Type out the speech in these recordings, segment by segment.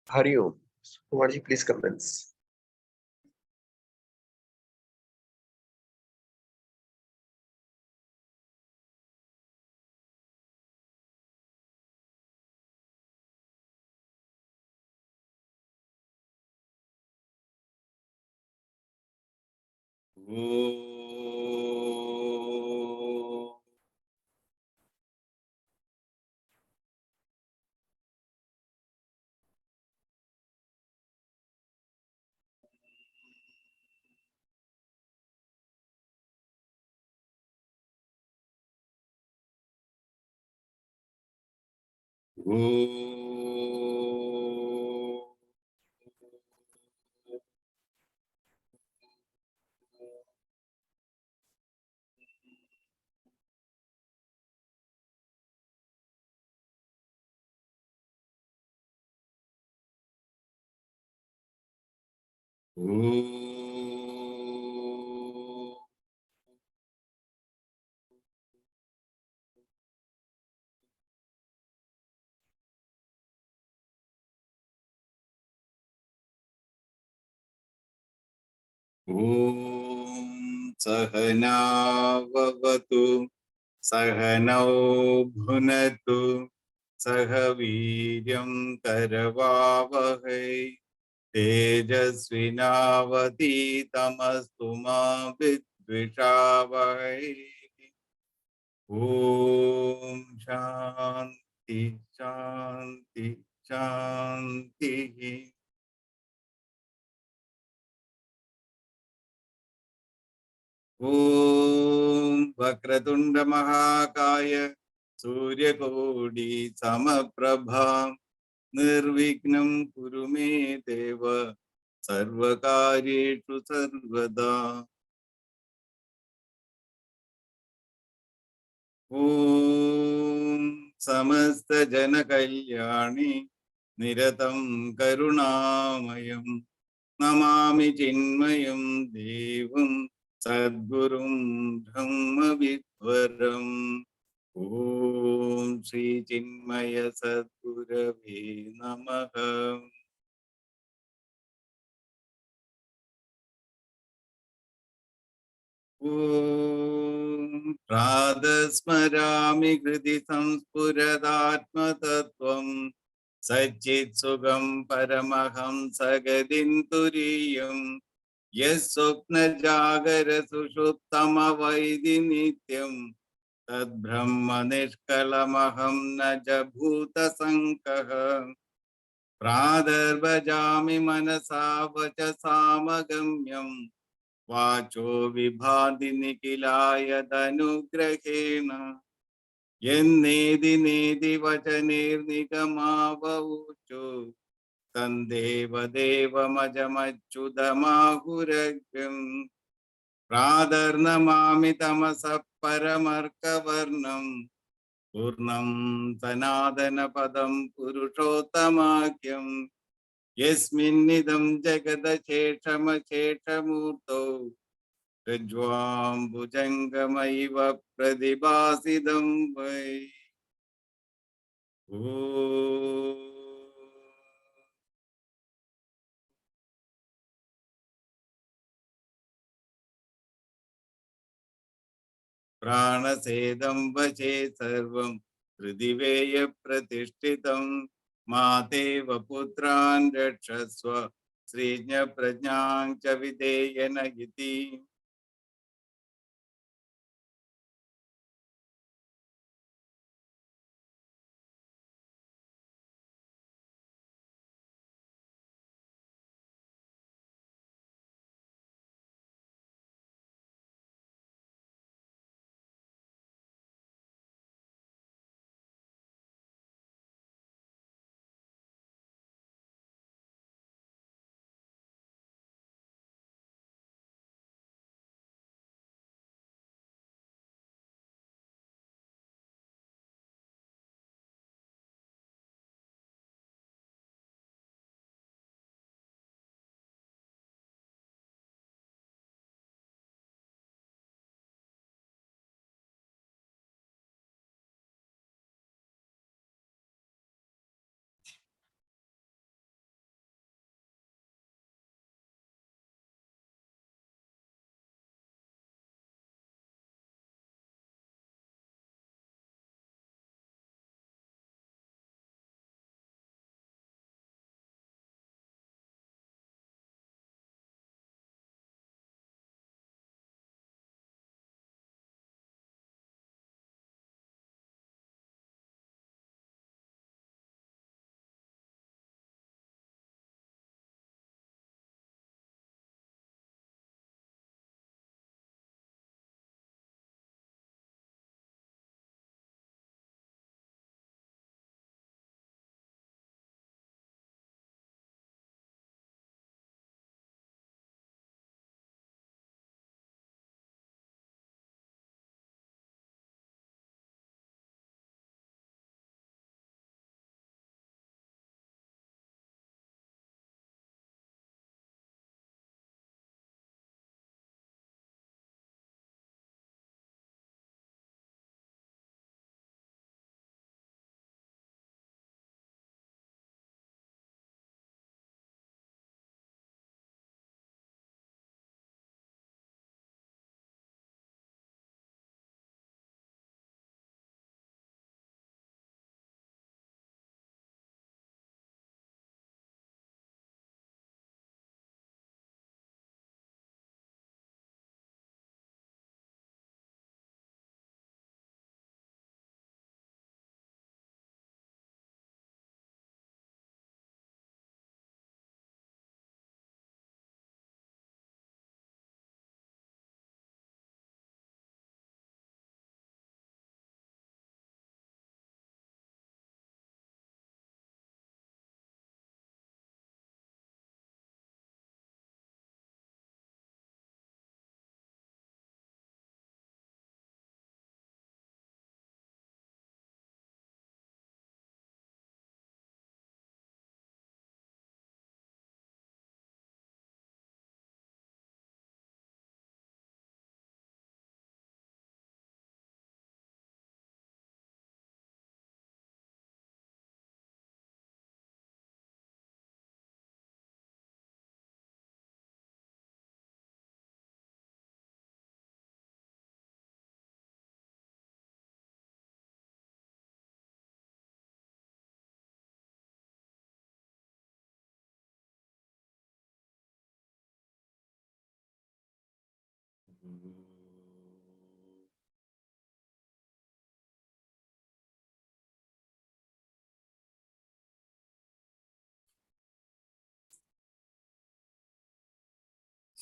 Hari Om. Kumarji, please commence. Sahana vavatu sahanau bhunatu sahaviryam karavavahai tejasvinavaditamastu ma vidvishavahai. Om Shanti Shanti Shanti. Om Vakratunda Mahakaya Suryakodi Samaprabha Nirvignam Kurume Deva Sarvakaryeshu Sarvada. Om Samasta Jana Kalyani Niratam Karunamayam Namami Chinmayam Devam Sadgurum Brahma Vidvaram. Om Shri Chinmaya Sadgurave Namaha. Om Radhasmarami Kriti Samspuradatma Sajjit Sugam Paramaham Sagadinturiyam Yes Sopna Jagara Sushuptama Vaidi Nityam Tad Brahma Nishkalamaham Naja Bhuta Sankaha Pradarbhajami Manasa Vacha Samagamyam Vacho Vibhadi Nikilaya Danugrahena Yennedi Nedi Vachanir Nigamavaucho Tandeva Deva Majamachudamahuragyam Pradharnamami Tamasa Paramarkavarnam Purnam Sanadana Padam Purushottamakyam Yasminnidam Jagada Cheshama Cheshamurto Rajvam Bhujangamaiva Pradibhasidam Vai. Pranasedam vache sarvam Hridiveya pratishtitam Mateva putran rakshasva Srijna prajnang cha videyana iti.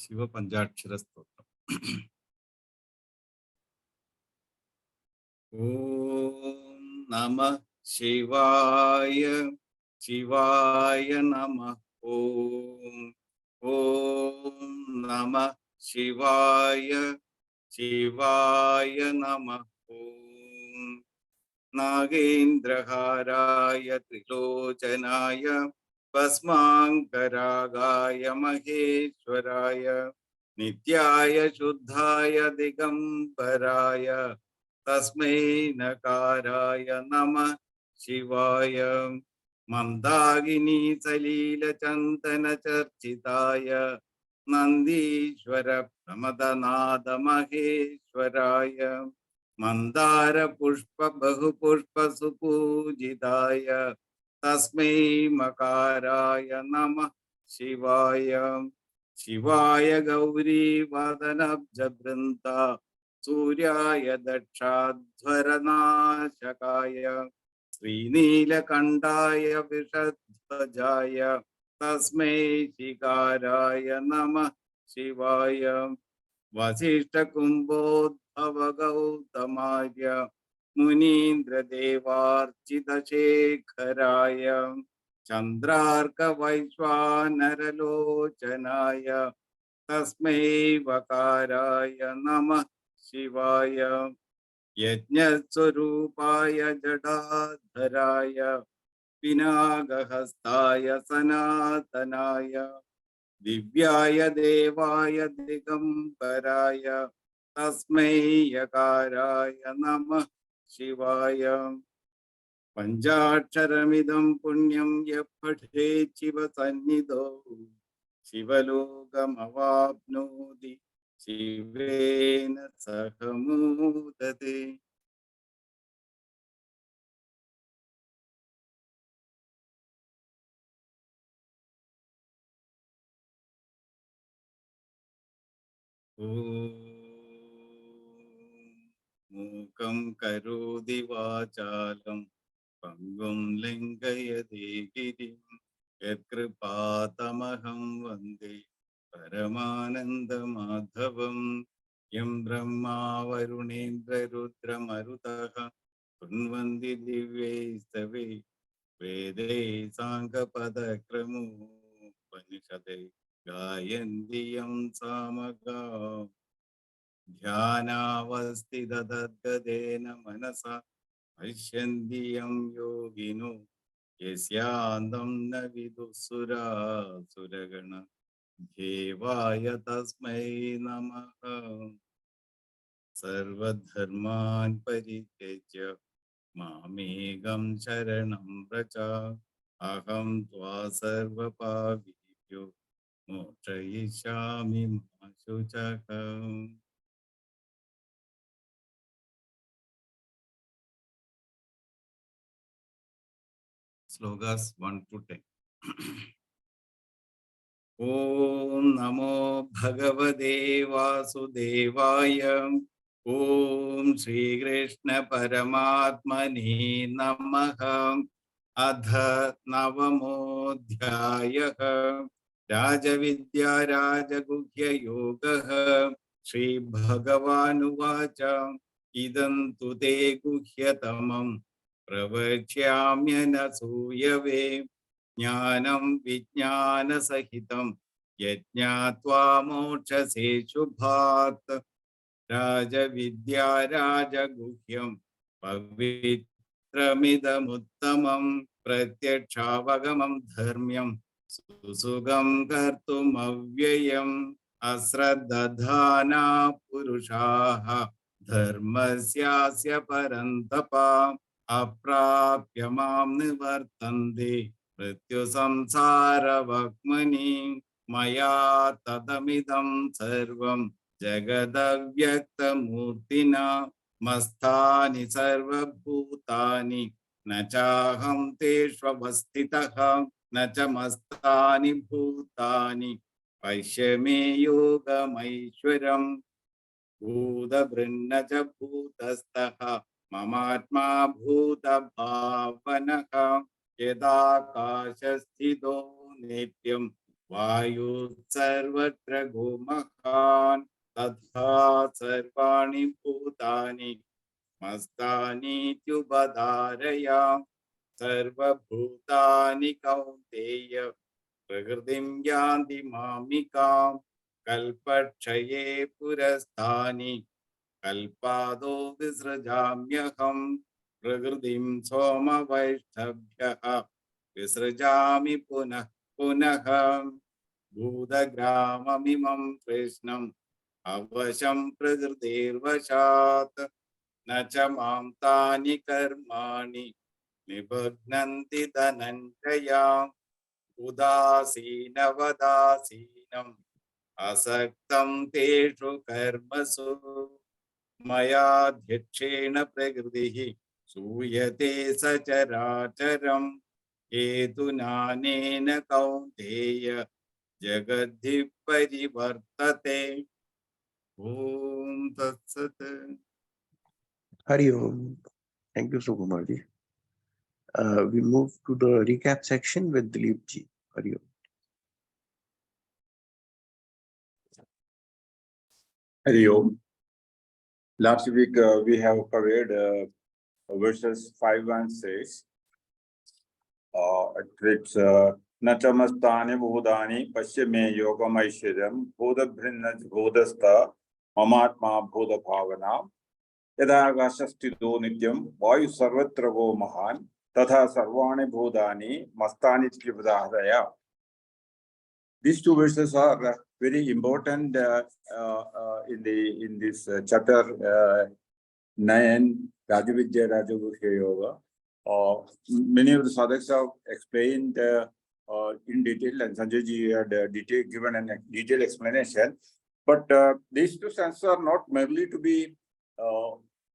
ശിവപഞ്ചാക്ഷര സ്തോത്രം. ഓം നമ ശിവായ, ശിവായ നമ. ഓം ഓം നമ ശിവായ, ശിവായ നമ. ഓം നാഗേന്ദ്രഹാരായ ത്രിലോചനായ ഭസ്മാങ്കരാഗായ മഹേശ്വരായ നിത്യായ ശുദ്ധായ ദിഗംബരായ തസ്മൈ നകാരായ നമഃ ശിവായ. മന്ദാകിനി സലീല ചന്ദന ചർച്ചിതായ നന്ദീശ്വര പ്രമദനാദ മഹേശ്വരായ മന്ദാര പുഷ്പ ബഹുപുഷ്പ സുപൂജിതായ തസ്മൈ മകാരായ നമഃ ശിവായ. ശിവായ ഗൗരീ വദനബ്ജ വൃന്ദ സൂര്യായ ദക്ഷാധ്വരനാശകായ ശ്രീനീലകണ്ഠായ വിഷധ്വജായ തസ്മൈ ശികാരായ നമഃ ശിവായ. വസിഷ്ഠകുംഭോദ്ഭവ ഗൗതമാര്യ മുനീന്ദ്രദേവാർച്ചിതശേഖരായ ചന്ദ്രാർക വൈശ്വാനരലോചനായ തസ്മൈ വകാരായ നമഃ ശിവായ. യജ്ഞസ്വരൂപായ ജടാധരായ പിനാകഹസ്തായ സനാതനായ ദിവ്യായ ദേവായ ദിഗംബരായ തസ്മൈ യകാരായ നമഃ ശിവായ. പഞ്ചാക്ഷരമിദം പുണ്യം യഃ പഠേത് ശിവസന്നിധോ ശിവലോകമവാപ്നോതി ശിവേന സഹ മോദതേ. മൂകം കരോതി വാചാലം പങ്കും ലംഘയതേ ഗിരിം യത്കൃപാതമഹം വന്ദേ പരമാനന്ദമാധവം. യം ബ്രഹ്മാ വരുണേന്ദ്രരുദ്രമരുതഃ ശൃണ്വന്തി ദിവ്യൈസ്തവൈ വേദൈ സാംഗപദക്രമോപനിഷദൈ ഗായന്തി യം സാമഗാഃ. ധ്യാനാവസ്ഥിതതദ്ഗതേന മനസാ പശ്യന്തി യം യോഗിനോ യസ്യാന്തം ന വിദുഃസുരാസുരഗണ ദേവായ തസ്മൈ നമഃ. സർവധർമാൻ പരിത്യജ്യ മാമേകം ശരണം വ്രജ അഹം ത്വാ സർവപാപേഭ്യോ മോക്ഷയിഷ്യാമി മാ ശുചഃ. ശ്ലോകാസ് 1 to 10. ഓം നമോ ഭഗവതേ വാസുദേവായ. ഓം ശ്രീകൃഷ്ണ പരമാത്മനേ നമഃ. അധ നവമോऽധ്യായഃ. രാജവിദ്യാ രാജഗുഹ്യയോഗഃ. ശ്രീഭഗവാനുവാച ഇദം തു തേ ഗുഹ്യതമം പ്രവക്ഷ്യാമ്യനസൂയവേ. ജ്ഞാനം വിജ്ഞാനസഹിതം യജ്ഞാത്വാ മോക്ഷസേ ശുഭാത്. രാജവിദ്യാ രാജഗുഹ്യം പവിത്രമിദമുത്തമം പ്രത്യക്ഷാവഗമം ധർമ്മ്യം സുസുഖം കർത്തുമവ്യയം. അശ്രദ്ധാനാ പുരുഷാഃ ധർമ്മസ്യാസ്യ പരന്തപ അപ്രാപ്യ മാം നിവർത്തന്തെ മൃത്യുസംസാരവക്മനി. മയാ തദമിദം സർവം ജഗദവ്യക്തമൂർത്തിനാ മസ്ഥാനി സർവഭൂതാനി ന ചാഹം തേഷ്വവസ്ഥിതഃ ന ച മസ്താനി ഭൂതാനി പശ്യ മേ യോഗമൈശ്വരം. भूतभृन्न च भूतस्थः ममात्मा भूतभावनः यदाकाशस्थितो नित्यं वायुः सर्वत्र गुमहान् तथा सर्वाणि भूतानि मस्तानीत्युपधारय सर्वभूतानि कौन्तेय प्रकृतिं यान्ति मामिकां कल्पक्षये पुरस्तानि कल्पादो विसृजाम्यहं प्रकृतिं सोमवैष्णव्यः विसृजामि पुनः पुनः भूतग्राममिमं कृष्णम् अवशं प्रकृतिर्वशात् न च मां तानि कर्माणि निबध्नन्ति धनञ्जय उदासीनवदासीनम् असक्तं तेषु कर्मसु मयाध्यक्षेण प्रकृतिः सूयते सचराचरम् हेतुनानेन कौन्तेय जगद्धि परिवर्तते ॐ तत्सत् Hari Om. Thank you, Sukumarji. We move to the recap section with Dilip ji. Hari Om. Hari Om. Last week we have covered verses 5 and 6. It's Nachamastani Bhudani Pashime Yogam Aishyaram Bhuda Brinna Bhudastha Mamatma Bhuda Bhavana Yada Gashastido Nityam Vayu Sarvatravo Mahan Tatha Sarvani Bhudani Mastani Trivadahaya. These two verses are very important in this chapter 9, Rajavidya Rajagurya Yoga. Many of the sadhaks have explained in detail, and Sanjay ji had given a detailed explanation. But these two sentences are not merely to be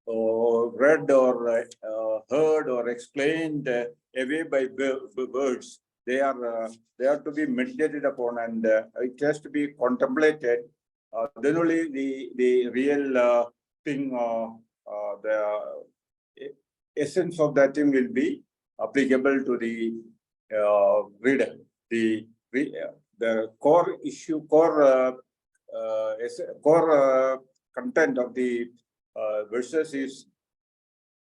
read or heard or explained away by words. They are to be meditated upon, and it has to be contemplated. Then only the real thing, the essence of that thing will be applicable to the reader. The core issue, core content of the verses is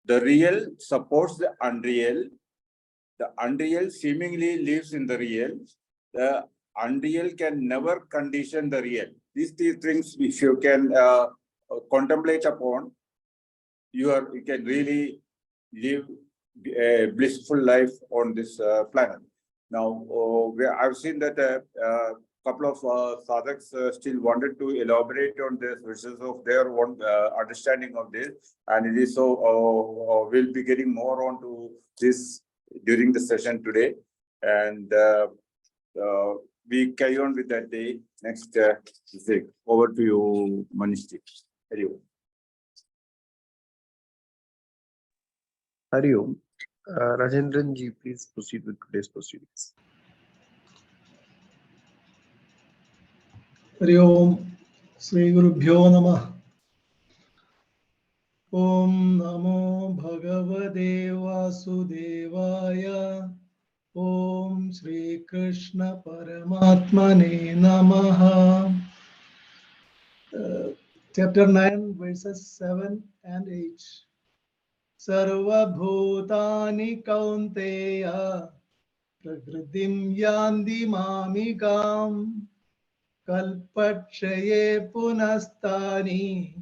the real supports the unreal. The unreal seemingly lives in the real. The unreal can never condition the real. These things, if you can contemplate upon, you can really live a blissful life on this planet. Now, I've seen that a couple of sadhaks still wanted to elaborate on this verses of their own understanding of this, and it is so we'll be getting more onto this during the session today, and we carry on with that day next thing. Over to you, Manishji. Hari Om. Rajendran ji, please proceed with today's proceedings. Hari Om. Sri Gurubhyo Namah. Om Namo Bhagavate Vasudevaya. Om Shri Krishna Paramatmane Namaha. Chapter 9, verses 7 and 8. Sarva Bhutani Kaunteya Prakritim Yandi Mamikam Kalpakshaye Punastani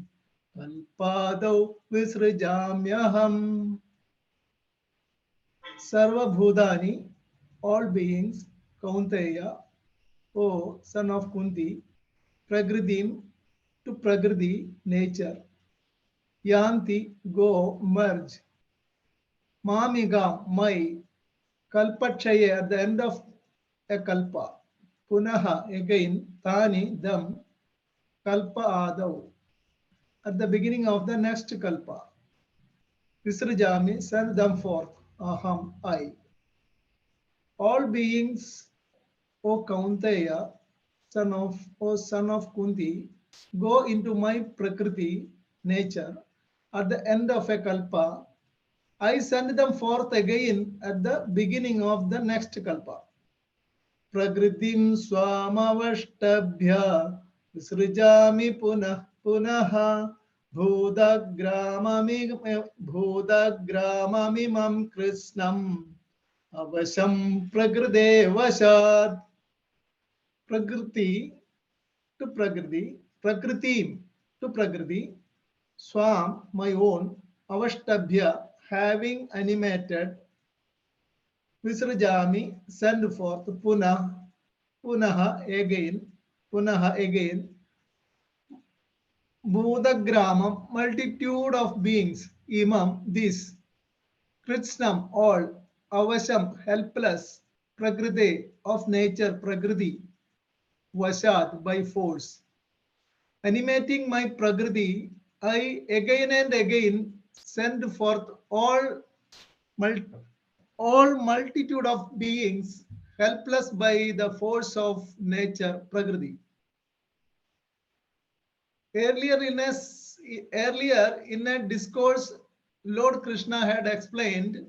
Kalpadau Visrajamyaham. Sarva Bhutani, all beings, Kaunteya, O son of Kunti, Pragridim, to Pragriti, nature. Yanti, go, merge. Mamiga, my. Kalpakshaye, at the end of a kalpa. Punaha, again. Tani, them. Kalpa adau, at the beginning of the next kalpa. Visrajami, send them forth. Aham, I. All beings, O Kaunteya, O son of Kunti, go into my Prakriti, nature, at the end of a kalpa, I send them forth again at the beginning of the next kalpa. Prakritim swamavashtabhya visrujami punah punaha bhudagramamimam krishnam avasham prakride vashat. Prakriti to Prakriti, Prakritim to Prakriti, Swam, my own, Avashtabhya, having animated, Visrajami, send forth, Punaha again, Bhudagramam, multitude of beings, Imam, this, Kritsnam, all, Avasham, helpless, Prakriti, of nature, Prakriti, Vashat, by force. Animating my Prakriti, I again and again send forth all multitude of beings helpless by the force of nature, Prakriti. Earlier in a discourse, Lord Krishna had explained,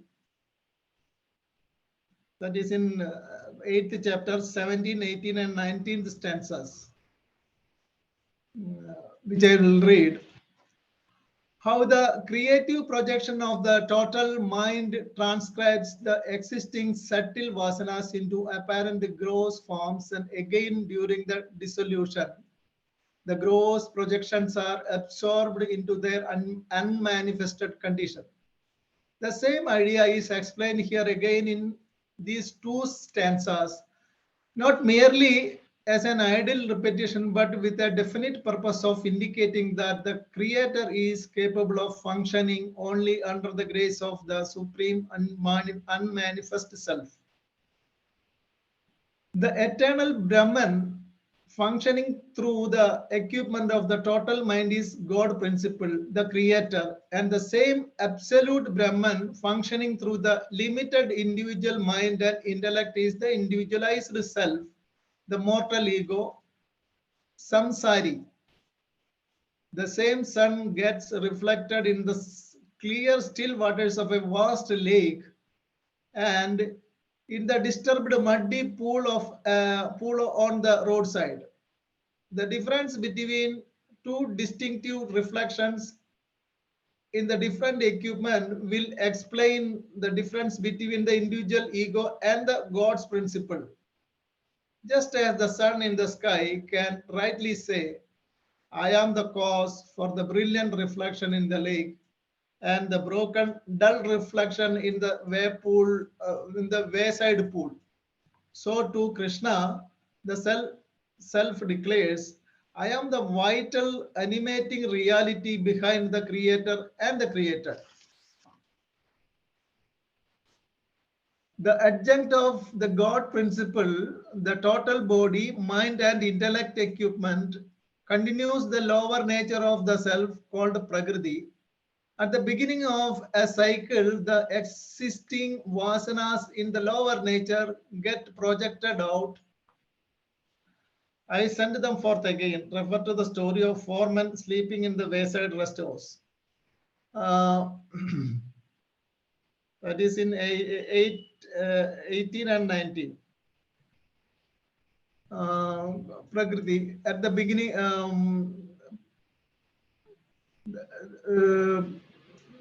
that is in 8th chapter, 17, 18 and 19th stanzas, which I will read. How the creative projection of the total mind transcribes the existing subtle vasanas into apparent gross forms, and again during the dissolution, the gross projections are absorbed into their unmanifested condition. The same idea is explained here again in these two stanzas, not merely as an idle repetition, but with a definite purpose of indicating that the Creator is capable of functioning only under the grace of the Supreme Unmanifest Self. The eternal Brahman functioning through the equipment of the total mind is God principle, the Creator, and the same absolute Brahman functioning through the limited individual mind and intellect is the individualized self, the mortal ego, samsari. The same sun gets reflected in the clear still waters of a vast lake and in the disturbed muddy pool on the roadside. The difference between two distinctive reflections in the different equipment will explain the difference between the individual ego and the God's principle. Just as the sun in the sky can rightly say, I am the cause for the brilliant reflection in the lake and the broken, dull reflection in the in the wayside pool. So too Krishna, the self declares, I am the vital animating reality behind the creator and the creator. The adjunct of the God principle, the total body, mind and intellect equipment continues the lower nature of the self called Prakriti. At the beginning of a cycle, the existing vasanas in the lower nature get projected out. I send them forth again. Refer to the story of four men sleeping in the wayside rest house. That is in 18 and 19. Prakriti, at the beginning,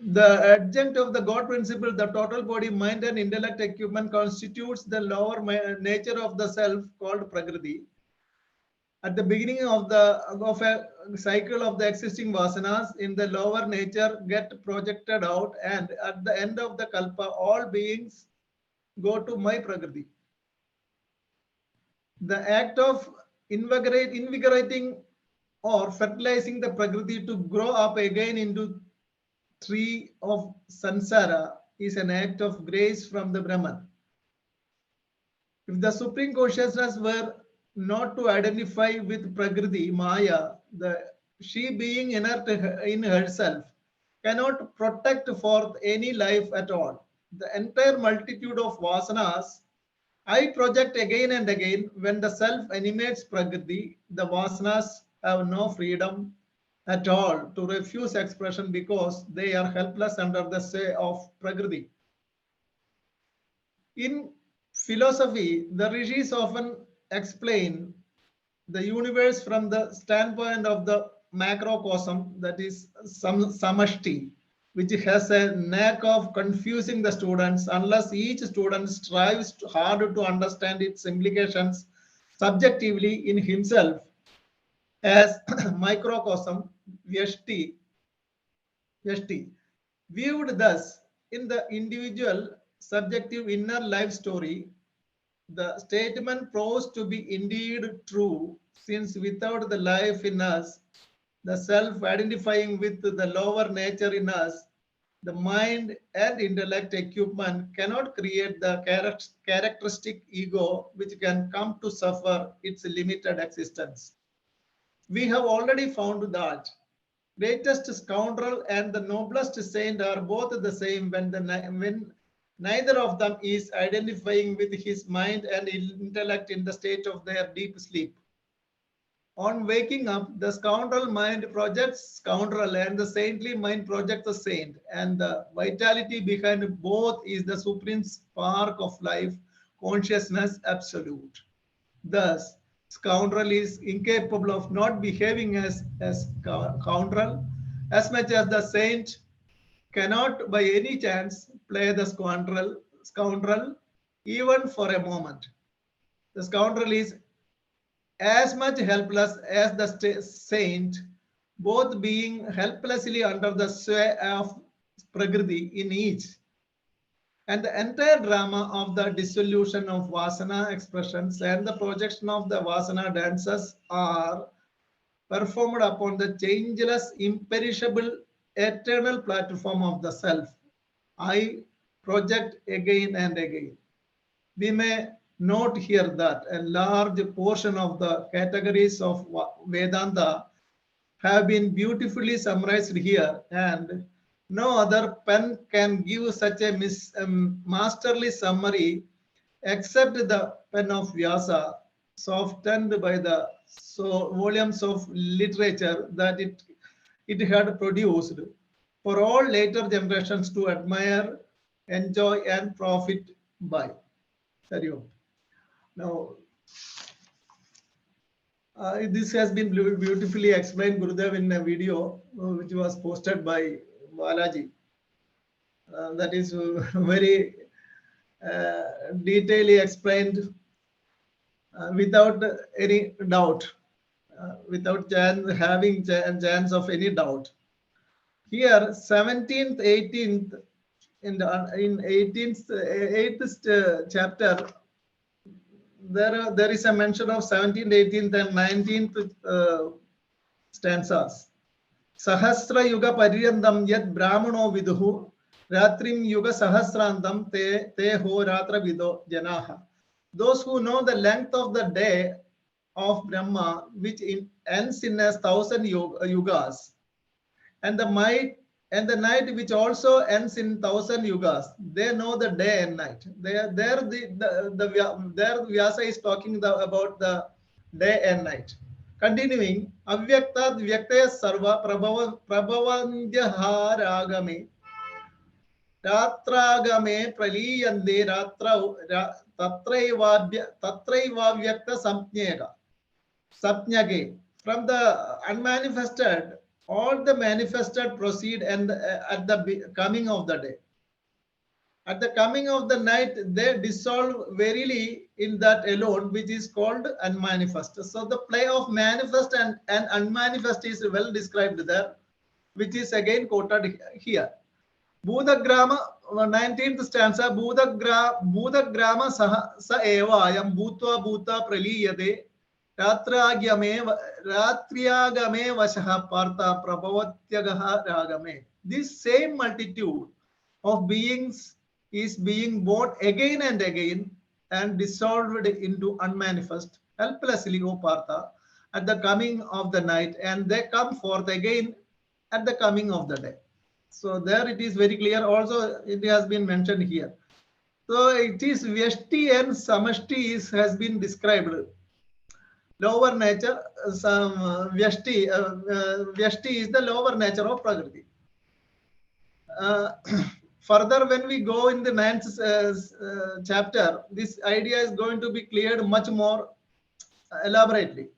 the adjunct of the God principle, the total body, mind, and intellect equipment constitutes the lower nature of the self called Prakriti. At the beginning of a cycle of the existing vasanas in the lower nature get projected out, and at the end of the kalpa, all beings go to my Prakriti. The act of invigorating or fertilizing the Prakriti to grow up again into tree of Sansara is an act of grace from the Brahman. If the Supreme Consciousness were not to identify with Prakriti, Maya, she being inert in herself, cannot protect forth any life at all. The entire multitude of vasanas I project again and again when the self animates Prakriti, the vasanas have no freedom at all to refuse expression because they are helpless under the sway of Prakriti. In philosophy, the rishis often explain the universe from the standpoint of the macrocosm, that is samashti, which has a knack of confusing the students unless each student strives hard to understand its implications subjectively in himself as microcosm vyashti. Viewed thus in the individual subjective inner life story, the statement proves to be indeed true, since without the life in us, the self identifying with the lower nature in us, the mind and intellect equipment cannot create the characteristic ego which can come to suffer its limited existence. We have already found that greatest scoundrel and the noblest saint are both the same when neither of them is identifying with his mind and intellect in the state of their deep sleep. On waking up, the scoundrel mind projects scoundrel and the saintly mind projects the saint. And the vitality behind both is the supreme spark of life, consciousness absolute. Thus, scoundrel is incapable of not behaving as scoundrel, as much as the saint cannot by any chance play the scoundrel even for a moment. The scoundrel is as much helpless as the saint, both being helplessly under the sway of Prakriti in each. And the entire drama of the dissolution of Vasana expressions and the projection of the Vasana dances are performed upon the changeless, imperishable, eternal platform of the self. I project again and again. We may note here that a large portion of the categories of Vedanta have been beautifully summarized here, and no other pen can give such a masterly summary except the pen of Vyasa, softened by the volumes of literature that it had produced for all later generations to admire, enjoy, and profit by. Now, this has been beautifully explained, Gurudev, in a video which was posted by Balaji. That is very detailedly explained without any doubt, without having chance of any doubt. Here, 17th, 18th, in 18th, 8th chapter, there is a mention of 17th, 18th, and 19th stanzas. Sahasra yuga paryandam yad brahmano viduhu ratrim yuga sahasrandam te ho ratra vido janaha. Those who know the length of the day of Brahma, which ends in 1,000 yugas, and the night which also ends in 1,000 yugas, they know the day and night. There Vyasa is talking about the day and night. Continuing, avyaktat vyaktaya sarva prabhavandyaha ragame ratragame praliyande tatraivavakta sapnyage. From the unmanifested, all the manifested proceed and at the coming of the day. At the coming of the night, they dissolve verily in that alone, which is called unmanifest. So the play of manifest and unmanifest is well described there, which is again quoted here. Buddhagrama, 19th stanza, Buddhagrama sa eva ayam bhutva bhuta praliyate ratragame vashaha partha prabhavatyagaha ragame. This same multitude of beings is being born again and again and dissolved into unmanifest, helplessly, O Partha, at the coming of the night, and they come forth again at the coming of the day. So there it is very clear. Also, it has been mentioned here. So it is Vyashti and Samashti has been described. lower nature, some Vyashti, Vyashti is the lower nature of Prakriti. Further, when we go in the ninth chapter, this idea is going to be cleared much more elaborately.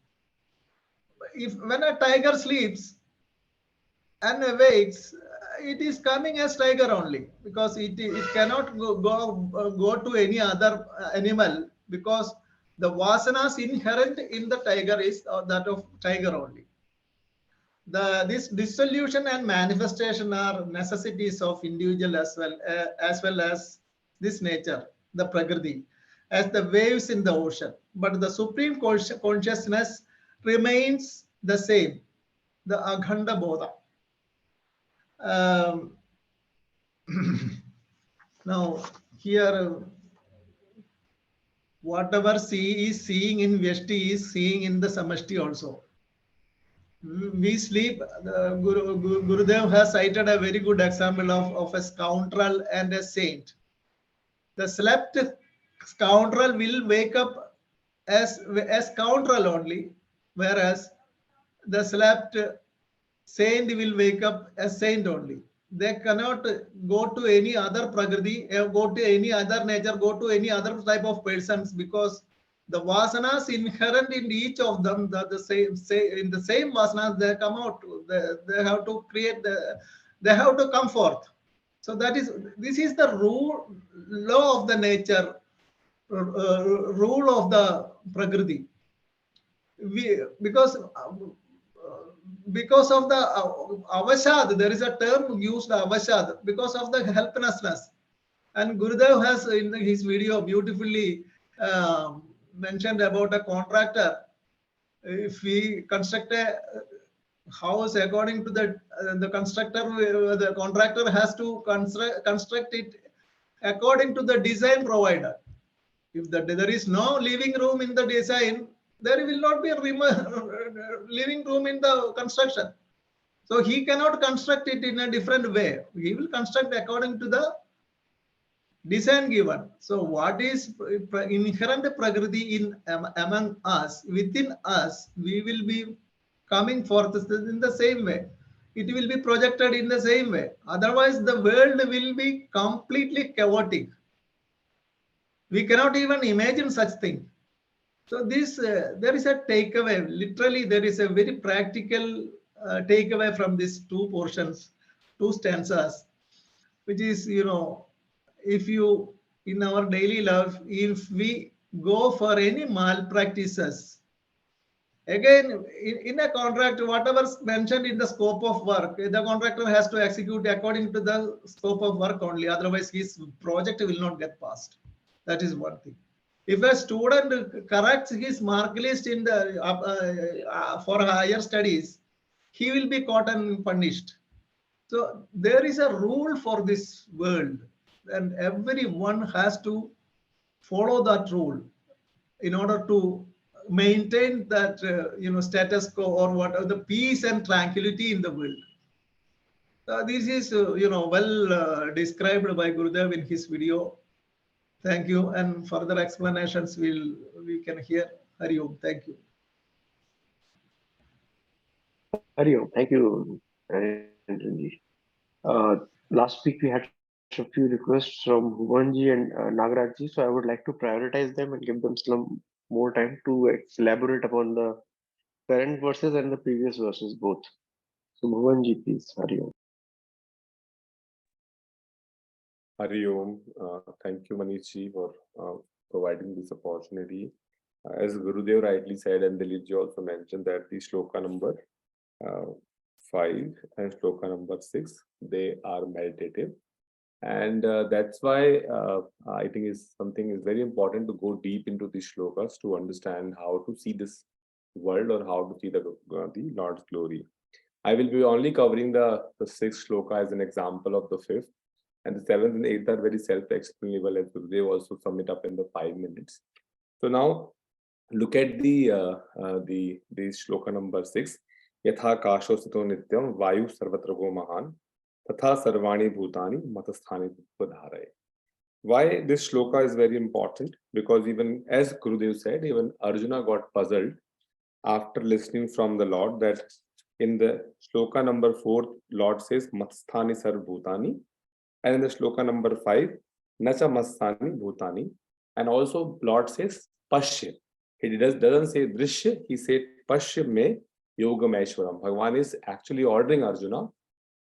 If when a tiger sleeps and awakes, it is coming as tiger only, because it cannot go to any other animal, because the vasanas inherent in the tiger is that of tiger only. This dissolution and manifestation are necessities of individual as well as this nature, the prakriti, as the waves in the ocean. But the supreme consciousness remains the same, the akhanda bodha. Um, now here, whatever see is seeing in Vyashti is seeing in the Samashti also. We sleep. Gurudev has cited a very good example of a scoundrel and a saint. The slept scoundrel will wake up as a scoundrel only, whereas the slept saint will wake up as saint only. They cannot go to any other prakriti, go to any other nature, go to any other type of persons, because the vasanas inherent in each of them, the same in the same vasanas they come out. They have to create they have to come forth. So this is the law of the nature, rule of the prakriti. Because of the avashad, there is a term used, avashad, because of the helplessness. And Gurudev has in his video beautifully mentioned about a contractor. If we construct a house according to the constructor, the contractor has to construct it according to the design provider. If there is no living room in the design, there will not be a living room in the construction. So he cannot construct it in a different way. He will construct according to the design given. So what is inherent prakriti among us, within us, we will be coming forth in the same way. It will be projected in the same way. Otherwise, the world will be completely chaotic. We cannot even imagine such thing. So this there is a takeaway. Literally, there is a very practical takeaway from these two portions, two stanzas, which is, if you in our daily life, if we go for any malpractices, again in a contract, whatever is mentioned in the scope of work, the contractor has to execute according to the scope of work only. Otherwise, his project will not get passed. That is one thing. If a student corrects his mark list in the for higher studies, he will be caught and punished. So there is a rule for this world, and everyone has to follow that rule in order to maintain that status quo, or whatever, the peace and tranquility in the world. This is well described by Gurudev in his video. Thank you, and further explanations we can hear. Hari Om. Thank you. Hari Om. Thank you, Ranjanji. Last week we had a few requests from Humanji and Nagarajji, so I would like to prioritize them and give them some more time to elaborate upon the current verses and the previous verses both. So Humanji, please. Hari Om. Hari Om. Thank you, Manishji, for providing this opportunity. As Gurudev rightly said, and Dilipji also mentioned, that the shloka number 5 and shloka number 6, they are meditative. And that's why I think is very important to go deep into these shlokas to understand how to see this world, or how to see the Lord's glory. I will be only covering the 6th shloka as an example of the 5th. And the 7th and 8th are very self-explainable, as they also sum it up in the 5 minutes. So now look at the shloka number 6. Yatha kasho sito nityam vayu sarvatra go mahan tatha sarvani bhutani matasthani padharaye. Why this shloka is very important? Because even as Gurudev said, even Arjuna got puzzled after listening from the Lord that in the shloka number 4, Lord says Matsthani Sarvbhutani, and in the shloka number 5, Nacha Masthani Bhutani, and also Lord says Pashya. He doesn't say Drishya, he said Pashya me Yogam Aishwaram. Bhagavan is actually ordering Arjuna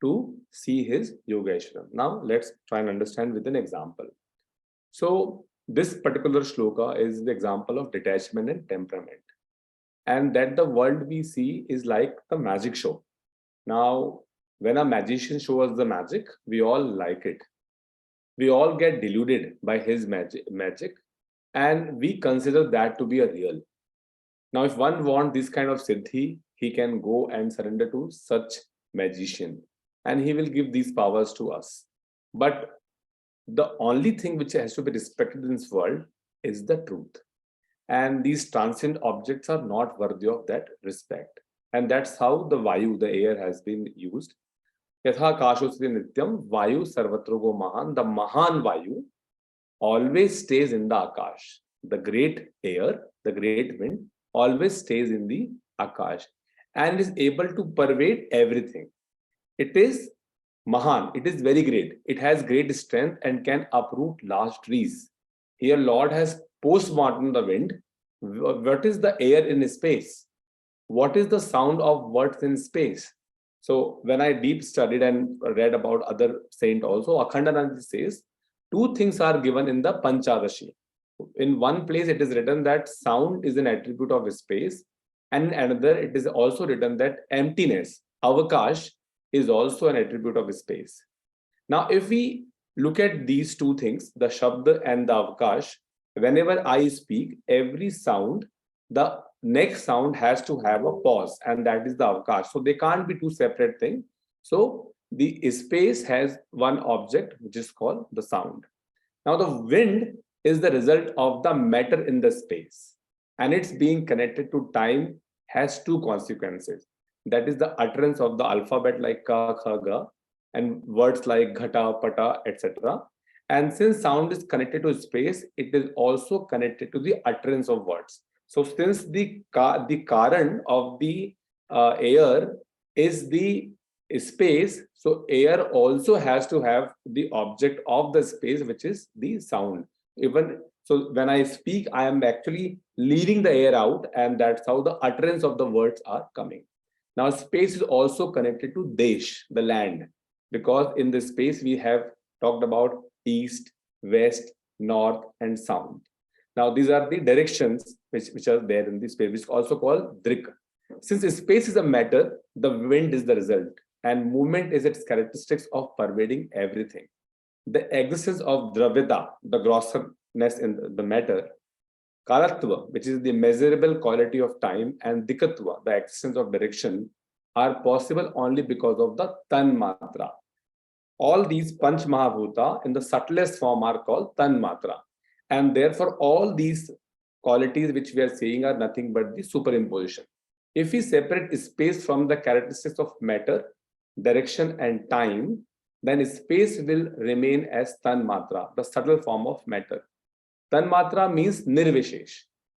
to see his Yogeshwaram. Now let's try and understand with an example. So this particular shloka is the example of detachment and temperament, and that the world we see is like the magic show. Now, when a magician shows us the magic, we all like it. We all get deluded by his magic, and we consider that to be a real. Now, if one wants this kind of siddhi, he can go and surrender to such magician, and he will give these powers to us. But the only thing which has to be respected in this world is the truth. And these transient objects are not worthy of that respect. And that's how the Vayu, the air, has been used. Yatha Kashosati Nityam, Vayu Sarvatrogo Mahan, the Mahan Vayu always stays in the Akash. The great air, the great wind, always stays in the Akash and is able to pervade everything. It is Mahan, it is very great. It has great strength and can uproot large trees. Here, Lord has postmortem the wind. What is the air in space? What is the sound of words in space? So when I deep studied and read about other saint also, Akhandananda says, two things are given in the Panchadashi. In one place, it is written that sound is an attribute of space, and in another, it is also written that emptiness, avakash, is also an attribute of space. Now, if we look at these two things, the Shabda and the Avakash, whenever I speak, every sound, the next sound has to have a pause, and that is the Avakash. So they can't be two separate things. So the space has one object, which is called the sound. Now, the wind is the result of the matter in the space, and it's being connected to time has two consequences. That is the utterance of the alphabet like ka, kha, ga, and words like ghata, pata, etc. And since sound is connected to space, it is also connected to the utterance of words. So since the current of the air is the space, so air also has to have the object of the space, which is the sound. Even so, when I speak, I am actually leaving the air out, and that's how the utterance of the words are coming. Now, space is also connected to Desh, the land, because in the space we have talked about east, west, north, and south. Now, these are the directions which are there in the space, which is also called Drik. Since space is a matter, the wind is the result, and movement is its characteristics of pervading everything. The existence of Dravida, the grosser,ness in the matter, Kalatva, which is the measurable quality of time, and Dikatva, the existence of direction, are possible only because of the Tan Matra. All these Panch Mahabhuta in the subtlest form are called Tan Matra. And therefore, all these qualities which we are seeing are nothing but the superimposition. If we separate space from the characteristics of matter, direction, and time, then space will remain as Tan Matra, the subtle form of matter. Tanmatra means nirvishesh,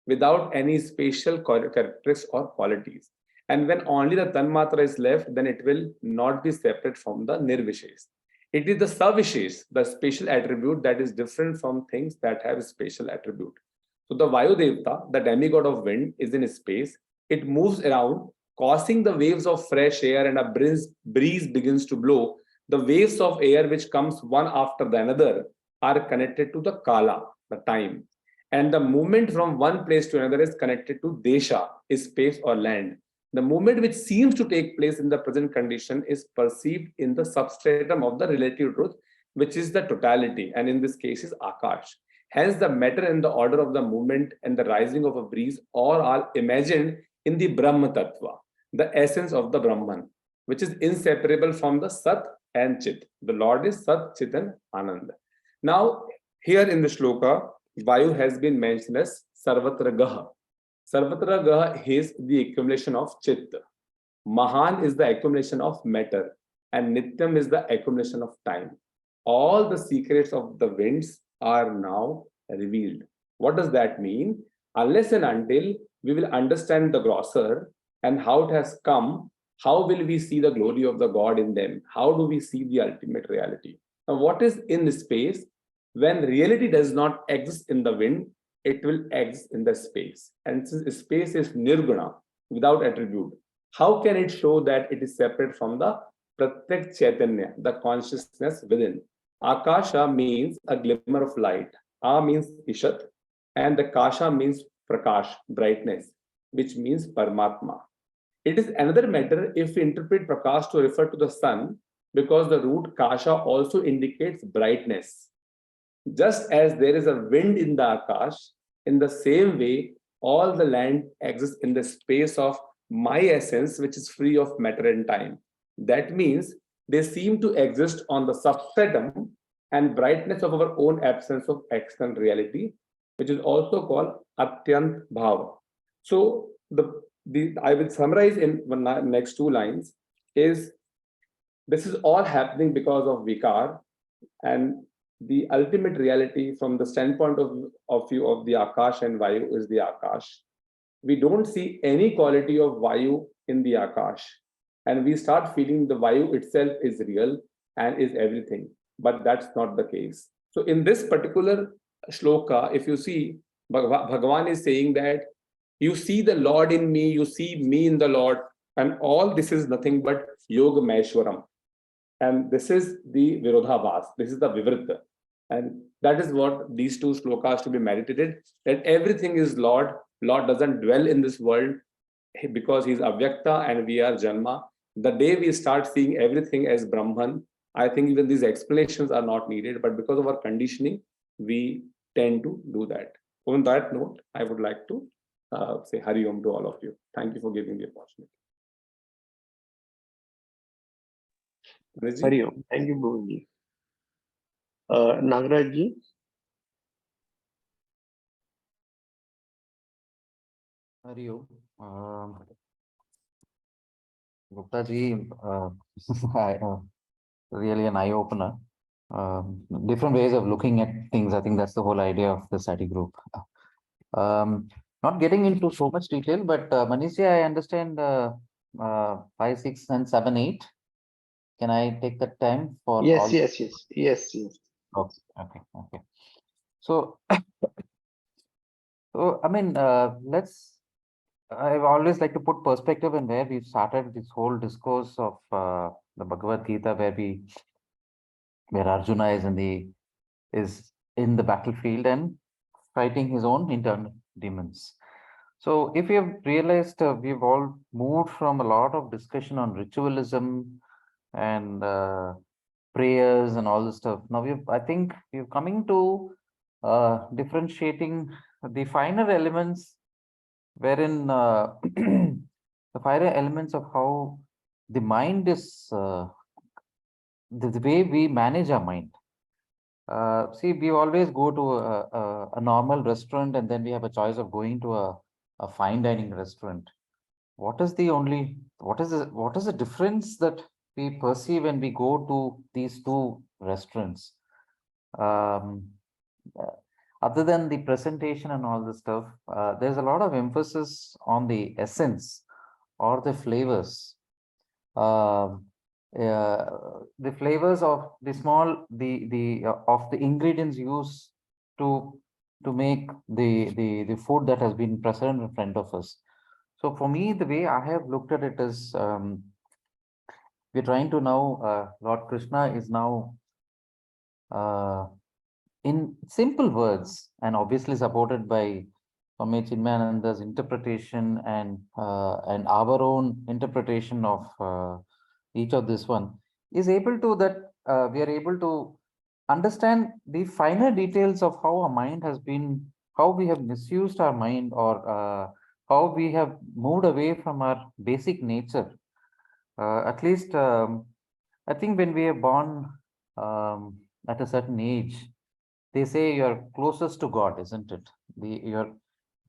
without any spatial characteristics or qualities. And when only the Tanmatra is left, then it will not be separate from the nirvishesh. It is the savishesh, the spatial attribute that is different from things that have spatial attribute. So the Vayu Devta, the demigod of wind, is in space. It moves around, causing the waves of fresh air, and a breeze begins to blow. The waves of air which comes one after the another are connected to the Kala, the time. And the movement from one place to another is connected to Desha, is space or land. The movement which seems to take place in the present condition is perceived in the substratum of the relative truth, which is the totality, and in this case is Akash. Hence, the matter and the order of the movement and the rising of a breeze all are imagined in the Brahma Tattva, the essence of the Brahman, which is inseparable from the Sat and Chit. The Lord is Sat, Chit, and Anand. Now, here in the shloka, Vayu has been mentioned as Sarvatra Gaha. Sarvatra Gaha is the accumulation of Chit. Mahan is the accumulation of matter, and Nityam is the accumulation of time. All the secrets of the winds are now revealed. What does that mean? Unless and until we will understand the grosser and how it has come. How will we see the glory of the God in them? How do we see the ultimate reality? Now, what is in space? When reality does not exist in the wind, it will exist in the space. And since space is nirguna, without attribute, how can it show that it is separate from the Pratyak Chaitanya, the consciousness within? Akasha means a glimmer of light. A means Ishat, and the Kasha means Prakash, brightness, which means Paramatma. It is another matter if we interpret Prakash to refer to the sun, because the root Kasha also indicates brightness. Just as there is a wind in the Akash, in the same way, all the land exists in the space of my essence, which is free of matter and time. That means they seem to exist on the substratum and brightness of our own absence of external reality, which is also called Atyant Bhava. So I will summarize in next two lines is this is all happening because of Vikar, and the ultimate reality from the standpoint of view of the Akash and Vayu is the Akash. We don't see any quality of Vayu in the Akash, and we start feeling the Vayu itself is real and is everything, but that's not the case. So in this particular shloka, if you see, Bhagavan is saying that you see the Lord in me, you see me in the Lord, and all this is nothing but Yoga Maheshwaram. And this is the Virodhabhas, this is the Vivritta. And that is what these two shlokas to be meditated, that everything is Lord. Lord doesn't dwell in this world because he's Avyakta and we are Janma. The day we start seeing everything as Brahman, I think even these explanations are not needed, but because of our conditioning, we tend to do that. On that note, I would like to say Hari Om to all of you. Thank you for giving the opportunity. Hari Om. Thank you, Bhuvanji. Nagaraj ji. Hari Om. Gupta ji, really an eye opener. Different ways of looking at things. I think that's the whole idea of the study group. Not getting into so much detail, but Manish, I understand 5, 6, and 7, 8. Can I take the time for Yes, all? yes. Okay. So, I mean, I've always like to put perspective in where we started this whole discourse of the Bhagavad Gita, where Arjuna is in the battlefield and fighting his own internal demons. So if you have realized, we've all moved from a lot of discussion on ritualism and prayers and all this stuff. Now I think we're coming to differentiating the finer elements, wherein the finer elements of how the mind is, the way we manage our mind. See, we always go to a normal restaurant, and then we have a choice of going to a fine dining restaurant. What is the difference that we perceive when we go to these two restaurants? Other than the presentation and all this stuff, there's a lot of emphasis on the essence or the flavors. The flavors of the ingredients used to make the food that has been present in front of us. So for me, the way I have looked at it is, we're trying to now, Lord Krishna is now, in simple words, and obviously supported by Swami Chinmayananda's interpretation and our own interpretation of each of this one, is able to we are able to understand the finer details of how our mind has been, how we have misused our mind, or how we have moved away from our basic nature. At least, I think when we are born at a certain age, they say you're closest to God, isn't it?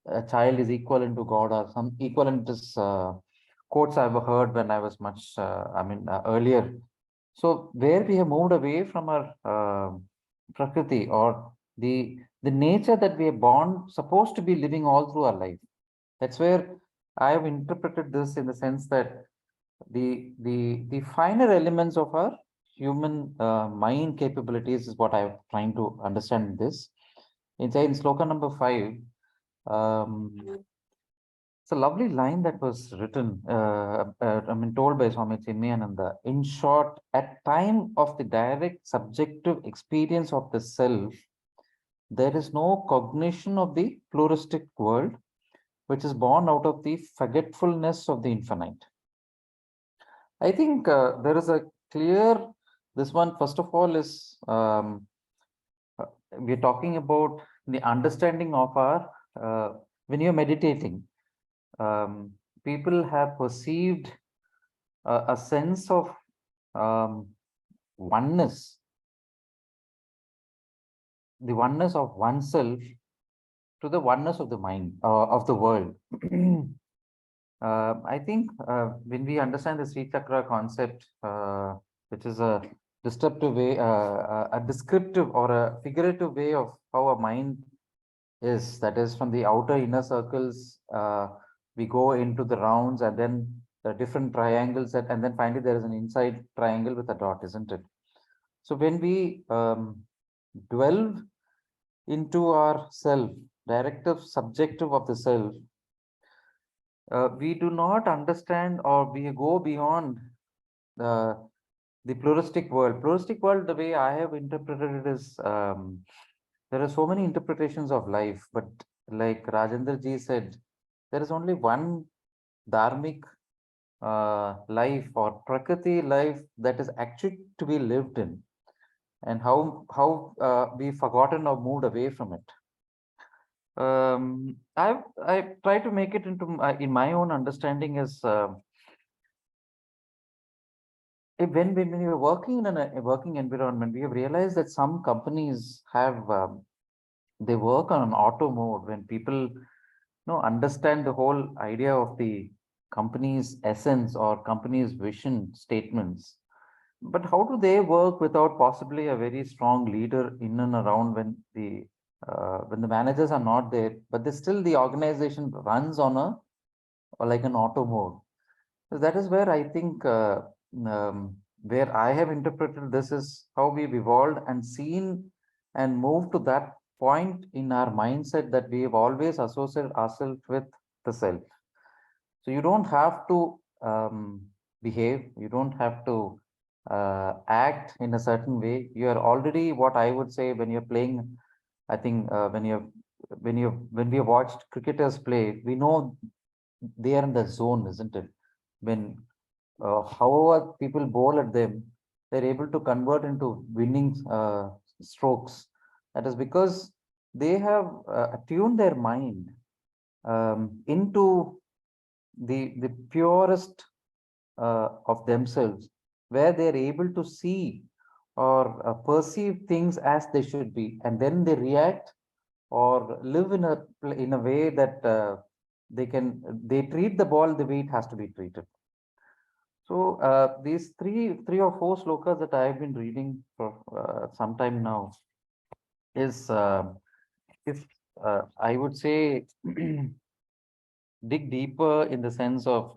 A child is equivalent to God, or some equivalent is quotes I've heard when I was much, earlier. So where we have moved away from our Prakriti, or the nature that we are born supposed to be living all through our life. That's where I have interpreted this in the sense that the finer elements of our human mind capabilities is what I'm trying to understand in this. In sloka number 5, it's a lovely line that was written, told by Swami Chinmayananda. In short, at time of the direct subjective experience of the self, there is no cognition of the pluralistic world, which is born out of the forgetfulness of the infinite. I think there is a clear, this one, first of all, is we're talking about the understanding of our, when you're meditating, people have perceived a sense of oneness, the oneness of oneself to the oneness of the mind, of the world. I think when we understand the Sri Chakra concept, which is a descriptive way, a descriptive or a figurative way of how a mind is, that is from the outer inner circles, we go into the rounds and then the different triangles, and then finally there is an inside triangle with a dot, isn't it? So when we delve into our self, directive, subjective of the self, we do not understand, or we go beyond the pluralistic world. Pluralistic world, the way I have interpreted it is, there are so many interpretations of life, but like Rajendra ji said, there is only one dharmic life or prakriti life that is actually to be lived in, and how we've forgotten or moved away from it. I try to make it into in my own understanding as when you're working in a working environment, we have realized that some companies have they work on an auto mode when people understand the whole idea of the company's essence or company's vision statements. But how do they work without possibly a very strong leader in and around when the managers are not there, but still the organization runs on a or like an auto mode? So that is where I think where I have interpreted this is how we've evolved and seen and moved to that point in our mindset that we have always associated ourselves with the self. So you don't have to behave, you don't have to act in a certain way. You are already, what I would say, when you're playing, I think when we have watched cricketers play, we know they are in the zone, isn't it? When however people bowl at them, they're able to convert into winning strokes. That is because they have attuned their mind into the purest of themselves, where they're able to see or perceive things as they should be, and then they react or live in a way that they treat the ball the way it has to be treated. So these three or four slokas that I've been reading for some time now is, if I would say, dig deeper in the sense of,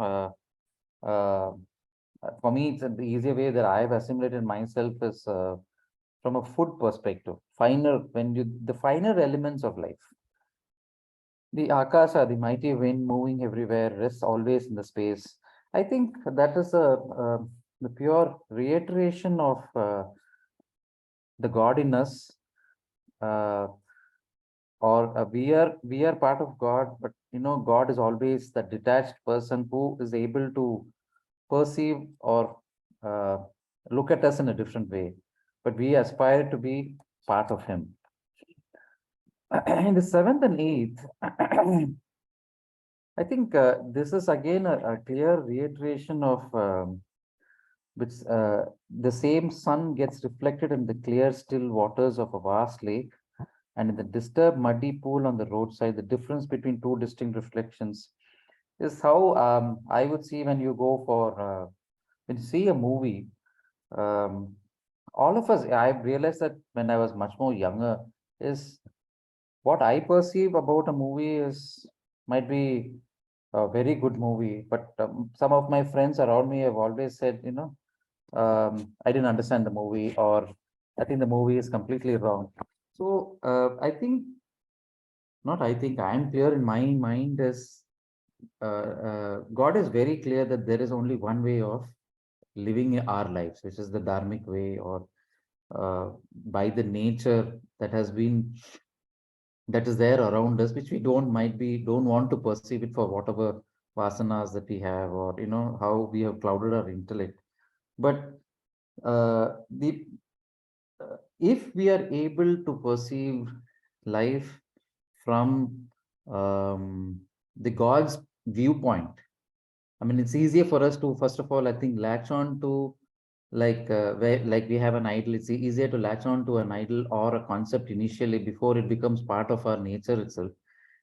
for me, it's the easier way that I've assimilated myself is from a food perspective. The finer elements of life. The akasha, the mighty wind moving everywhere, rests always in the space. I think that is the pure reiteration of the God in us, or we are part of God, but God is always the detached person who is able to perceive or look at us in a different way, but we aspire to be part of Him. In the 7th and 8th, I think this is again a clear reiteration of which the same sun gets reflected in the clear, still waters of a vast lake, and in the disturbed, muddy pool on the roadside. The difference between two distinct reflections is how I would see when you go for when you see a movie. All of us, I've realized that when I was much more younger, is what I perceive about a movie is might be a very good movie, but some of my friends around me have always said, I didn't understand the movie, or I think the movie is completely wrong. So I think I'm clear in my mind is God is very clear that there is only one way of living our lives, which is the dharmic way, or by the nature that is there around us, which we don't want to perceive it for whatever vasanas that we have, or how we have clouded our intellect. But the if we are able to perceive life from the God's viewpoint, I mean, it's easier for us to, first of all, I think, latch on to, like we have an idol. It's easier to latch on to an idol or a concept initially before it becomes part of our nature itself,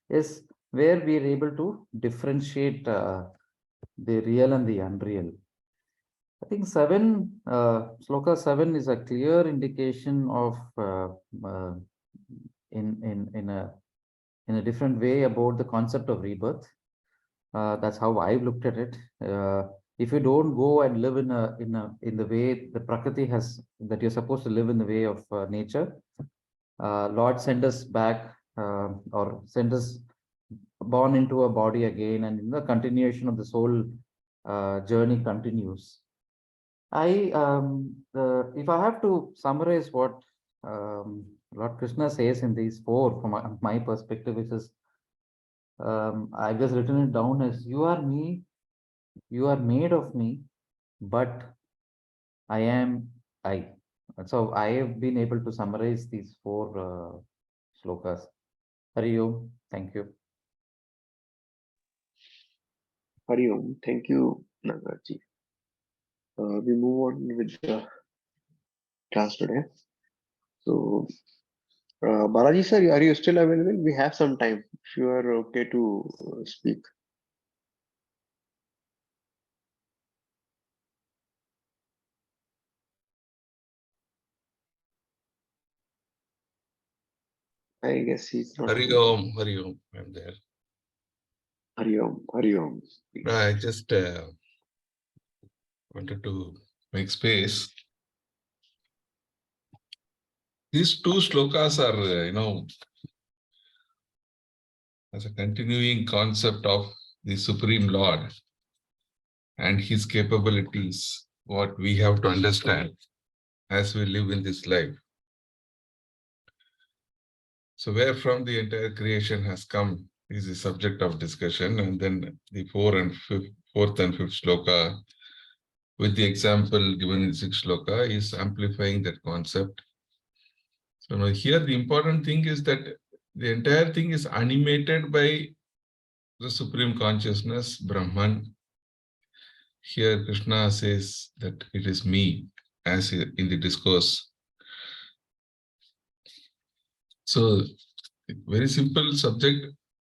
is where we are able to differentiate the real and the unreal. I think sloka 7 is a clear indication of uh, in a different way about the concept of rebirth. That's how I've looked at it. If you don't go and live in the way the Prakriti has, that you're supposed to live in the way of nature, Lord send us back, or send us born into a body again, and in the continuation of the soul journey continues. If I have to summarize what Lord Krishna says in these four, from my perspective, which is, I've just written it down as, you are me, you are made of me, but I am I. So I have been able to summarize these four slokas. Hari Om. Thank you. Hari Om. Thank you, Nagarji. We move on with the class today. So, Balaji sir, are you still available? We have some time. If you are okay to speak. I guess he's not. Hari Om, I'm there. Hari Om, Hari Om. I just wanted to make space. These two slokas are, as a continuing concept of the Supreme Lord and his capabilities, what we have to understand as we live in this life. So where from the entire creation has come is the subject of discussion, and then the fourth and fifth sloka, with the example given in sixth sloka, is amplifying that concept. So now here the important thing is that the entire thing is animated by the Supreme Consciousness, Brahman. Here Krishna says that it is me, as in the discourse. So very simple subject,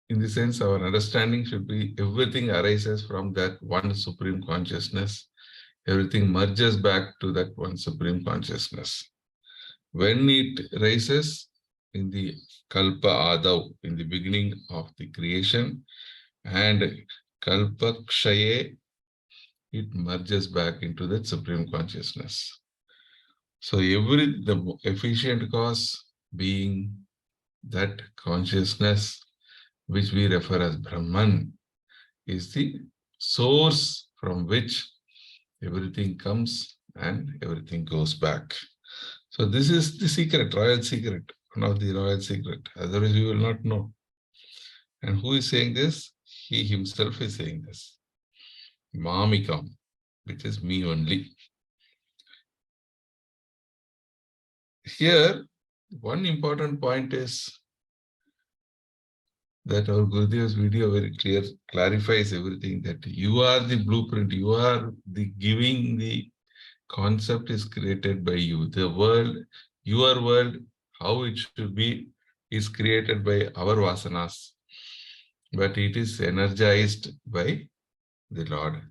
in the sense our understanding should be everything arises from that one Supreme Consciousness. Everything merges back to that one Supreme Consciousness. When it rises in the Kalpa Adav, in the beginning of the creation, and Kalpa Kshaye, it merges back into that Supreme Consciousness. So the efficient cause being that consciousness, which we refer as Brahman, is the source from which everything comes and everything goes back. So this is the secret, royal secret, one of the royal secret. Otherwise you will not know. And who is saying this? He himself is saying this. Mamikam, which is me only. Here, one important point is that our Gurudev's video very clear clarifies everything, that you are the blueprint, you are the giving, the concept is created by you. The world, your world, how it should be, is created by our vasanas, but it is energized by the Lord.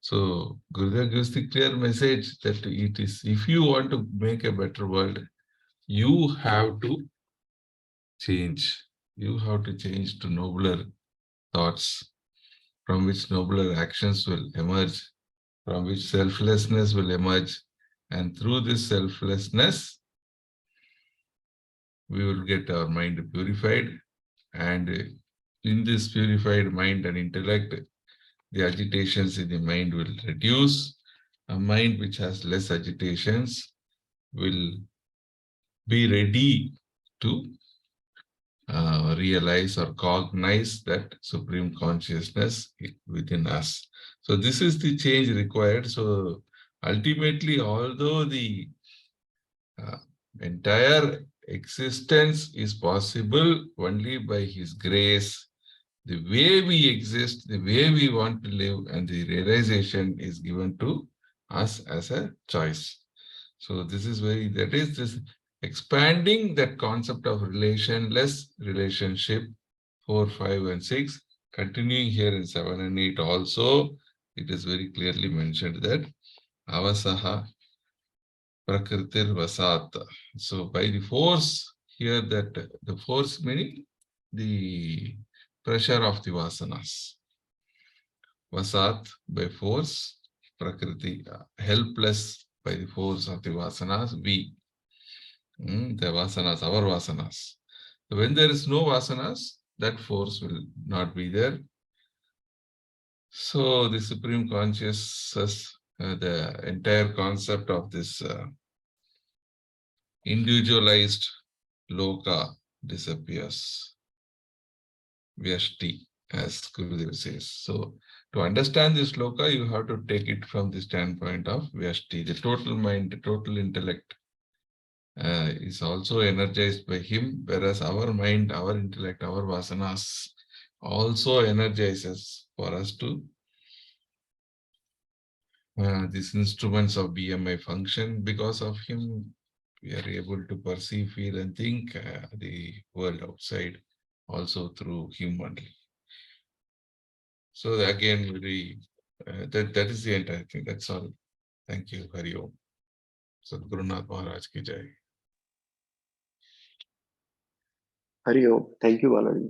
So Gurudev gives the clear message that it is, if you want to make a better world, you have to change. You have to change to nobler thoughts. from which nobler actions will emerge, from which selflessness will emerge. And through this selflessness, we will get our mind purified. And in this purified mind and intellect, the agitations in the mind will reduce. A mind which has less agitations will be ready to realize or cognize that supreme consciousness within us. So this is the change required. So ultimately, although the entire existence is possible only by His grace, the way we exist, the way we want to live, and the realization is given to us as a choice. So this is that is this expanding that concept of relationless relationship, 4, 5, and 6, continuing here in 7 and 8 also, it is very clearly mentioned that avasaha prakritir vasat. So by the force here, that the force meaning the pressure of the vasanas. Vasat by force, prakriti helpless by the force of the vasanas, we. The vasanas, our vasanas. So when there is no vasanas, that force will not be there. So the supreme consciousness, the entire concept of this individualized loka disappears. Vyashti, as Gurudev says. So to understand this loka, you have to take it from the standpoint of Vyashti, the total mind, the total intellect. Is also energized by him, whereas our mind, our intellect, our vasanas also energizes for us to these instruments of BMI function. Because of him, we are able to perceive, feel, and think the world outside also through him only. So again, that is the entire thing. That's all. Thank you. Hari Om. Sadguru Nath Maharaj ki jai. Hari Om. Thank you, Balaji.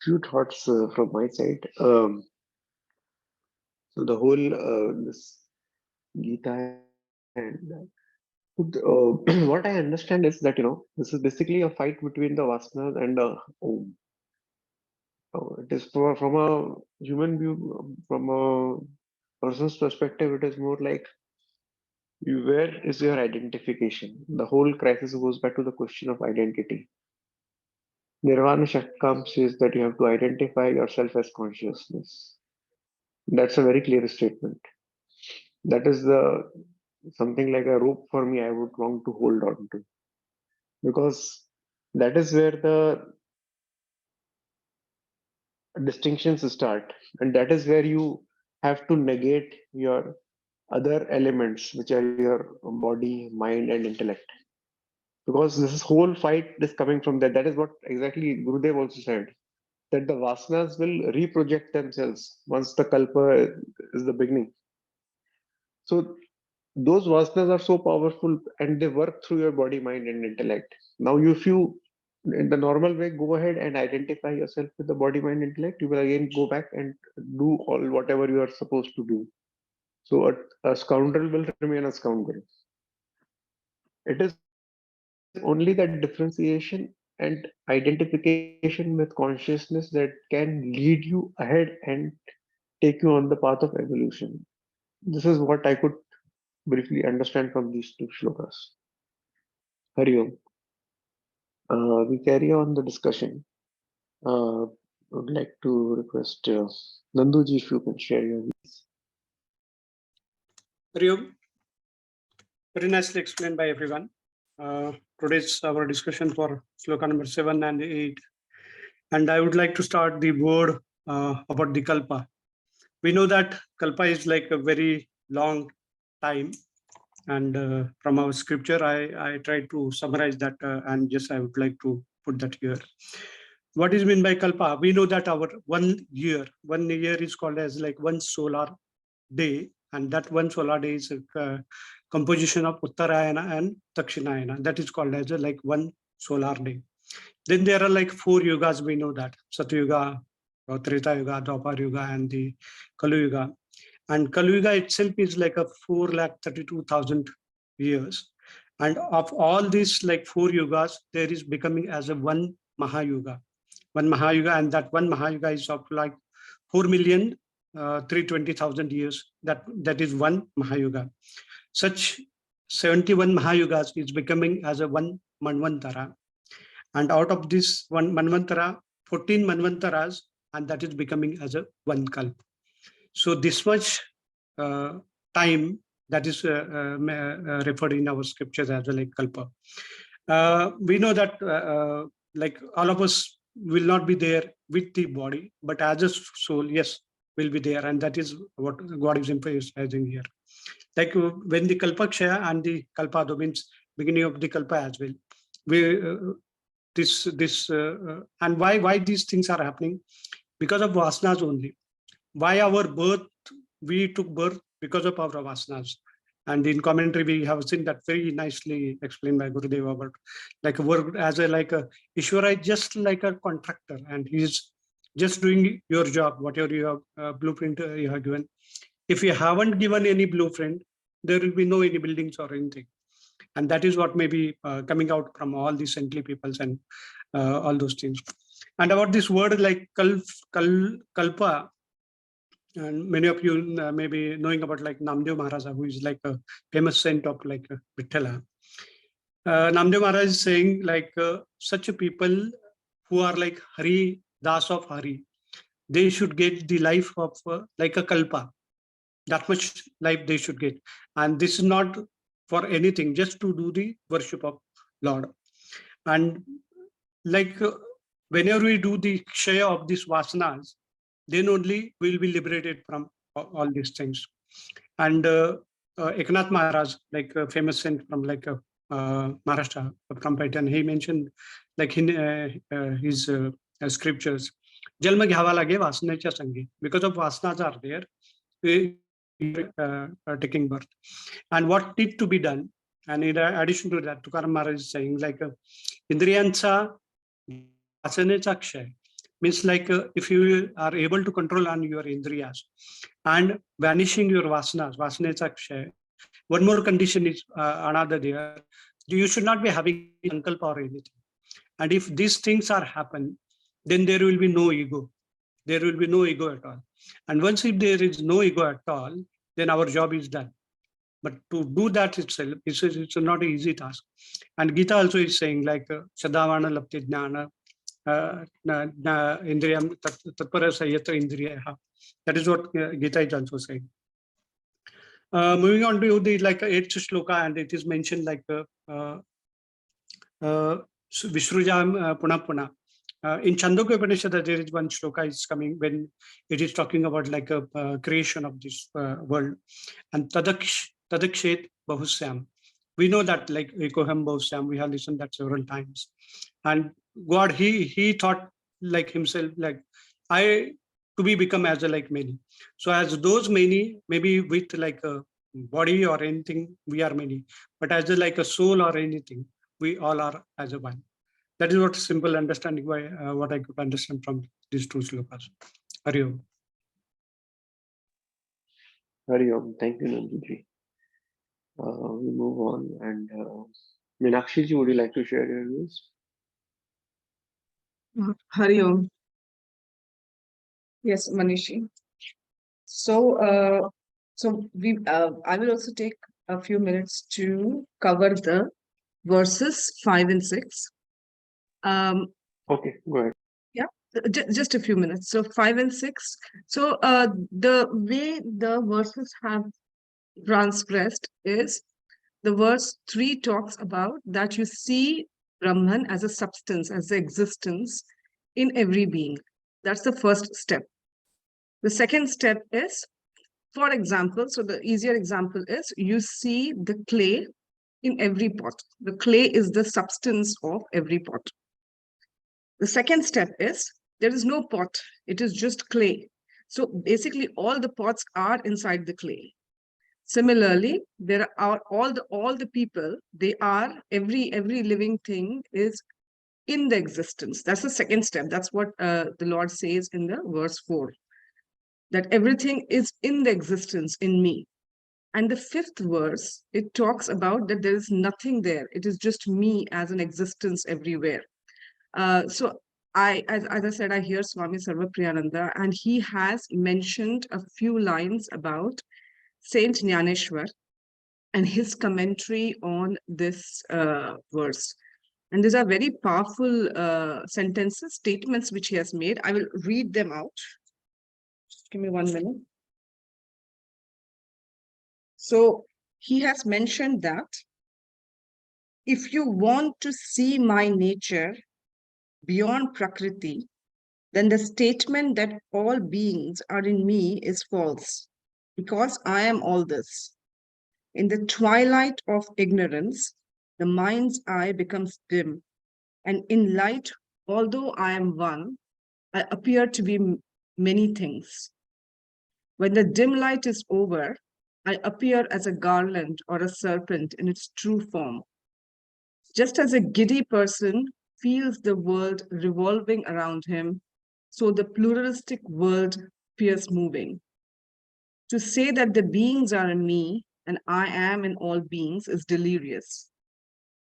Few thoughts from my side. So the whole this Gita and what I understand is that this is basically a fight between the Vasanas and the Om. It is from a human view, from a person's perspective, it is more like where is your identification? The whole crisis goes back to the question of identity. Nirvana Shaktam says that you have to identify yourself as consciousness. That's a very clear statement. That is something like a rope for me I would want to hold on to. Because that is where the distinctions start. And that is where you have to negate your other elements, which are your body, mind, and intellect. Because this whole fight is coming from that. That is what exactly Gurudev also said, that the vasanas will reproject themselves once the kalpa is the beginning. So those vasanas are so powerful and they work through your body, mind, and intellect. Now, if you, in the normal way, go ahead and identify yourself with the body, mind, intellect, you will again go back and do all whatever you are supposed to do. So a scoundrel will remain a scoundrel. It is only that differentiation and identification with consciousness that can lead you ahead and take you on the path of evolution. This is what I could briefly understand from these two shlokas. Hari Om. We carry on the discussion. I would like to request Nanduji if you can share your views. Hari Om. Very nicely explained by everyone. Today's our discussion for sloka number 7 and 8. And I would like to start the word about the kalpa. We know that kalpa is like a very long time. And from our scripture, I tried to summarize that and just I would like to put that here. What is meant by kalpa? We know that our 1 year is called as like one solar day, and that one solar day is a composition of Uttarayana and Dakshinayana. That is called as like one solar day. Then there are like 4 yugas, we know that. Satyuga, Treta Yuga, Dwapar Yuga, and the Kalu Yuga. And Kalu Yuga itself is like a 432,000 years. And of all these like 4 yugas, there is becoming as a one Mahayuga. One Mahayuga, and that one Mahayuga is of like 4,320,000 years. That is one Mahayuga. Such 71 Mahayugas is becoming as a one Manvantara. And out of this one Manvantara, 14 Manvantaras, and that is becoming as a one Kalp. So this much time that is referred in our scriptures as well, like Kalpa. We know that like all of us will not be there with the body, but as a soul, yes, will be there. And that is what God is emphasizing here. Like when the Kalpakshaya and the Kalpado means beginning of the Kalpa as well. We and why these things are happening? Because of vasanas only. Why our birth? We took birth because of our vasanas. And in commentary, we have seen that very nicely explained by Gurudeva about like a work as a like a Ishvara is just like a contractor, and he's just doing your job, whatever you have blueprint you have given. If you haven't given any blueprint, there will be no any buildings or anything. And that is what may be coming out from all these saintly peoples and all those things. And about this word like kalpa, and many of you may be knowing about like Namdev Maharaja, who is like a famous saint of like Vithala. Namdev Maharaj is saying like such a people who are like Hari, Das of Hari, they should get the life of like a kalpa. That much life they should get. And this is not for anything, just to do the worship of Lord. And like whenever we do the kshaya of these vasanas, then only we'll be liberated from all these things. And Eknath Maharaj, like a famous saint from like Maharashtra, from Paitan, he mentioned like in his scriptures, Jalma ghawa lage vasanecha sangi. Because of vasanas are there, we are taking birth. And what need to be done? And in addition to that, Tukaram Maharaj is saying like Indriyancha vasanecha kshay. Means like if you are able to control on your indriyas and vanishing your vasanas, vasanecha kshay. One more condition is another there. You should not be having sankalpa or anything. And if these things are happen, then there will be no ego. There will be no ego at all. And once if there is no ego at all, then our job is done. But to do that itself, it's not an easy task. And Gita also is saying like Sadhavana Lapti Jnana, Indriyam Tatpara Sayatra Indriya. That is what Gita is also saying. Moving on to the like 8th shloka, and it is mentioned like Vishrujam Puna. In Chandogya Upanishad, there is one shloka is coming when it is talking about like a creation of this world. And Tadakshet Bahusyam. We know that like Ekoham Bahusyam, we have listened that several times. And God, he thought like himself, like I to be become as a like many. So as those many, maybe with like a body or anything, we are many. But as a, like a soul or anything, we all are as a one. That is what simple understanding by what I could understand from these two slokas. Hari Om. Hari Om. Thank you, Nanduji. We move on, and Meenakshi ji, would you like to share your views? Hari Om. Yes, Manishi. So, I will also take a few minutes to cover the verses 5 and 6. Okay, go ahead. Yeah, just a few minutes. So 5 and 6. So the way the verses have transgressed is the verse 3 talks about that you see Brahman as a substance, as the existence in every being. That's the first step. The second step is, for example, so the easier example is you see the clay in every pot. The clay is the substance of every pot. The second step is there is no pot. It is just clay. So basically all the pots are inside the clay. Similarly, there are all the people, they are, every living thing is in the existence. That's the second step. That's what the Lord says in the verse 4, that everything is in the existence in me. And the fifth verse, it talks about that there is nothing there. It is just me as an existence everywhere. So as I said, I hear Swami Sarvapriyananda, and he has mentioned a few lines about Saint Jnaneshwar and his commentary on this verse. And these are very powerful sentences, statements which he has made. I will read them out. Just give me 1 minute. So he has mentioned that if you want to see my nature beyond Prakriti, then the statement that all beings are in me is false, because I am all this. In the twilight of ignorance, the mind's eye becomes dim, and in light, although I am one, I appear to be many things. When the dim light is over, I appear as a garland or a serpent in its true form. Just as a giddy person feels the world revolving around him, so the pluralistic world appears moving. To say that the beings are in me and I am in all beings is delirious.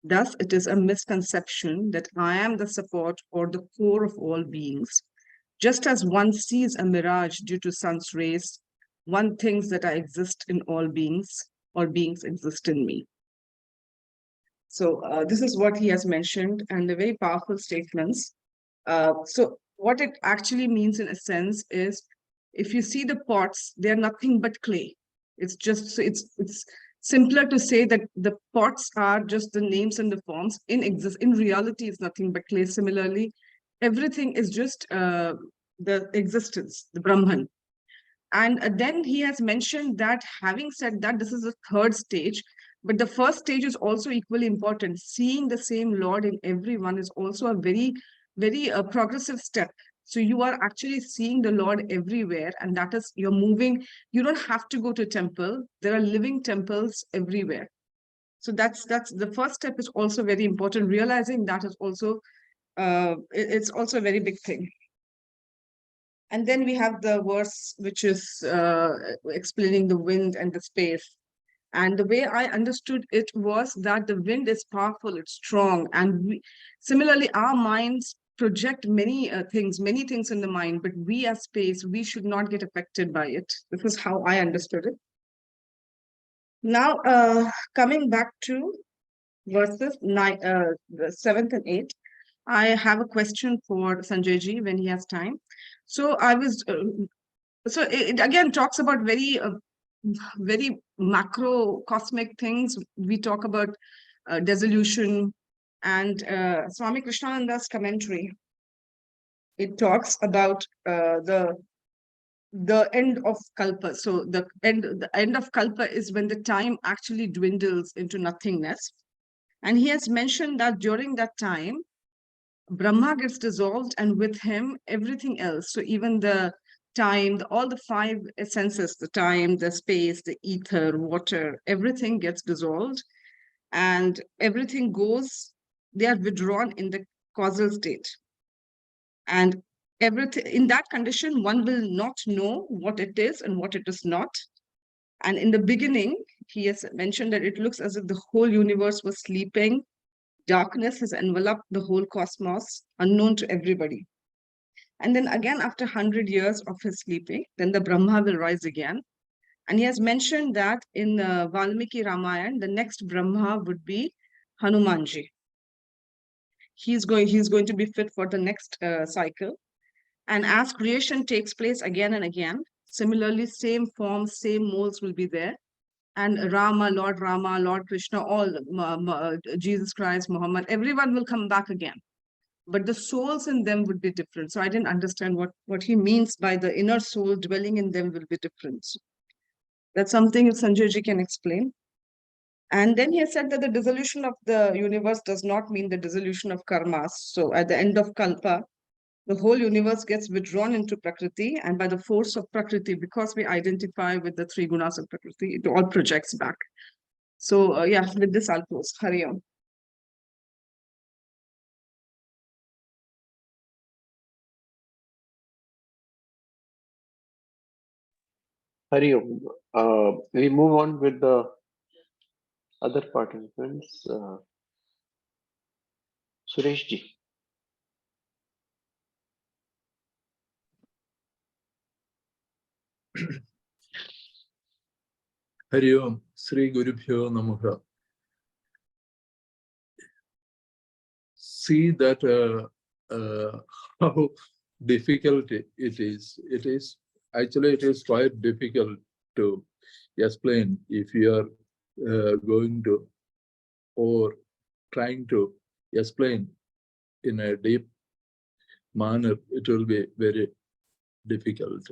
Thus, it is a misconception that I am the support or the core of all beings. Just as one sees a mirage due to sun's rays, one thinks that I exist in all beings exist in me. So this is what he has mentioned, and the very powerful statements. So what it actually means in a sense is, if you see the pots, they're nothing but clay. It's just, so it's simpler to say that the pots are just the names and the forms. In reality, it's nothing but clay. Similarly, everything is just the existence, the Brahman. And then he has mentioned that, having said that, this is the third stage, but the first stage is also equally important. Seeing the same Lord in everyone is also a very, very progressive step. So you are actually seeing the Lord everywhere, and that is, you're moving. You don't have to go to temple. There are living temples everywhere. So that's the first step is also very important. Realizing that is also, it's also a very big thing. And then we have the verse which is explaining the wind and the space. And the way I understood it was that the wind is powerful, it's strong. And similarly, our minds project many things in the mind, but we as space, we should not get affected by it. This is how I understood it. Now, coming back to verses 7th and 8th, I have a question for Sanjay ji when he has time. So I was, so it again talks about very macro cosmic things. We talk about dissolution, and Swami Krishnananda's commentary, it talks about the end of kalpa. So the end of kalpa is when the time actually dwindles into nothingness. And he has mentioned that during that time, Brahma gets dissolved, and with him, everything else. So even the time, all the five senses, the time, the space, the ether, water, everything gets dissolved, and everything goes, they are withdrawn in the causal state. And everything in that condition, one will not know what it is and what it is not. And in the beginning, he has mentioned that it looks as if the whole universe was sleeping. Darkness has enveloped the whole cosmos, unknown to everybody. And then again, after 100 years of his sleeping, then the Brahma will rise again. And he has mentioned that in Valmiki Ramayana, the next Brahma would be Hanumanji. He's going to be fit for the next cycle. And as creation takes place again and again, similarly, same forms, same molds will be there. And Rama, Lord Krishna, all Jesus Christ, Muhammad, everyone will come back again. But the souls in them would be different. So I didn't understand what he means by the inner soul dwelling in them will be different. That's something if Sanjay ji can explain. And then he has said that the dissolution of the universe does not mean the dissolution of karmas. So at the end of Kalpa, the whole universe gets withdrawn into Prakriti, and by the force of Prakriti, because we identify with the three gunas of Prakriti, it all projects back. So yeah, with this I'll close. Hari Om. Hari Om. We move on with the other participants. Suresh ji. Hari Om, Sri Gurubhyo Namaha. See that how difficult it is. It is quite difficult to explain if you are going to or trying to explain in a deep manner. It will be very difficult.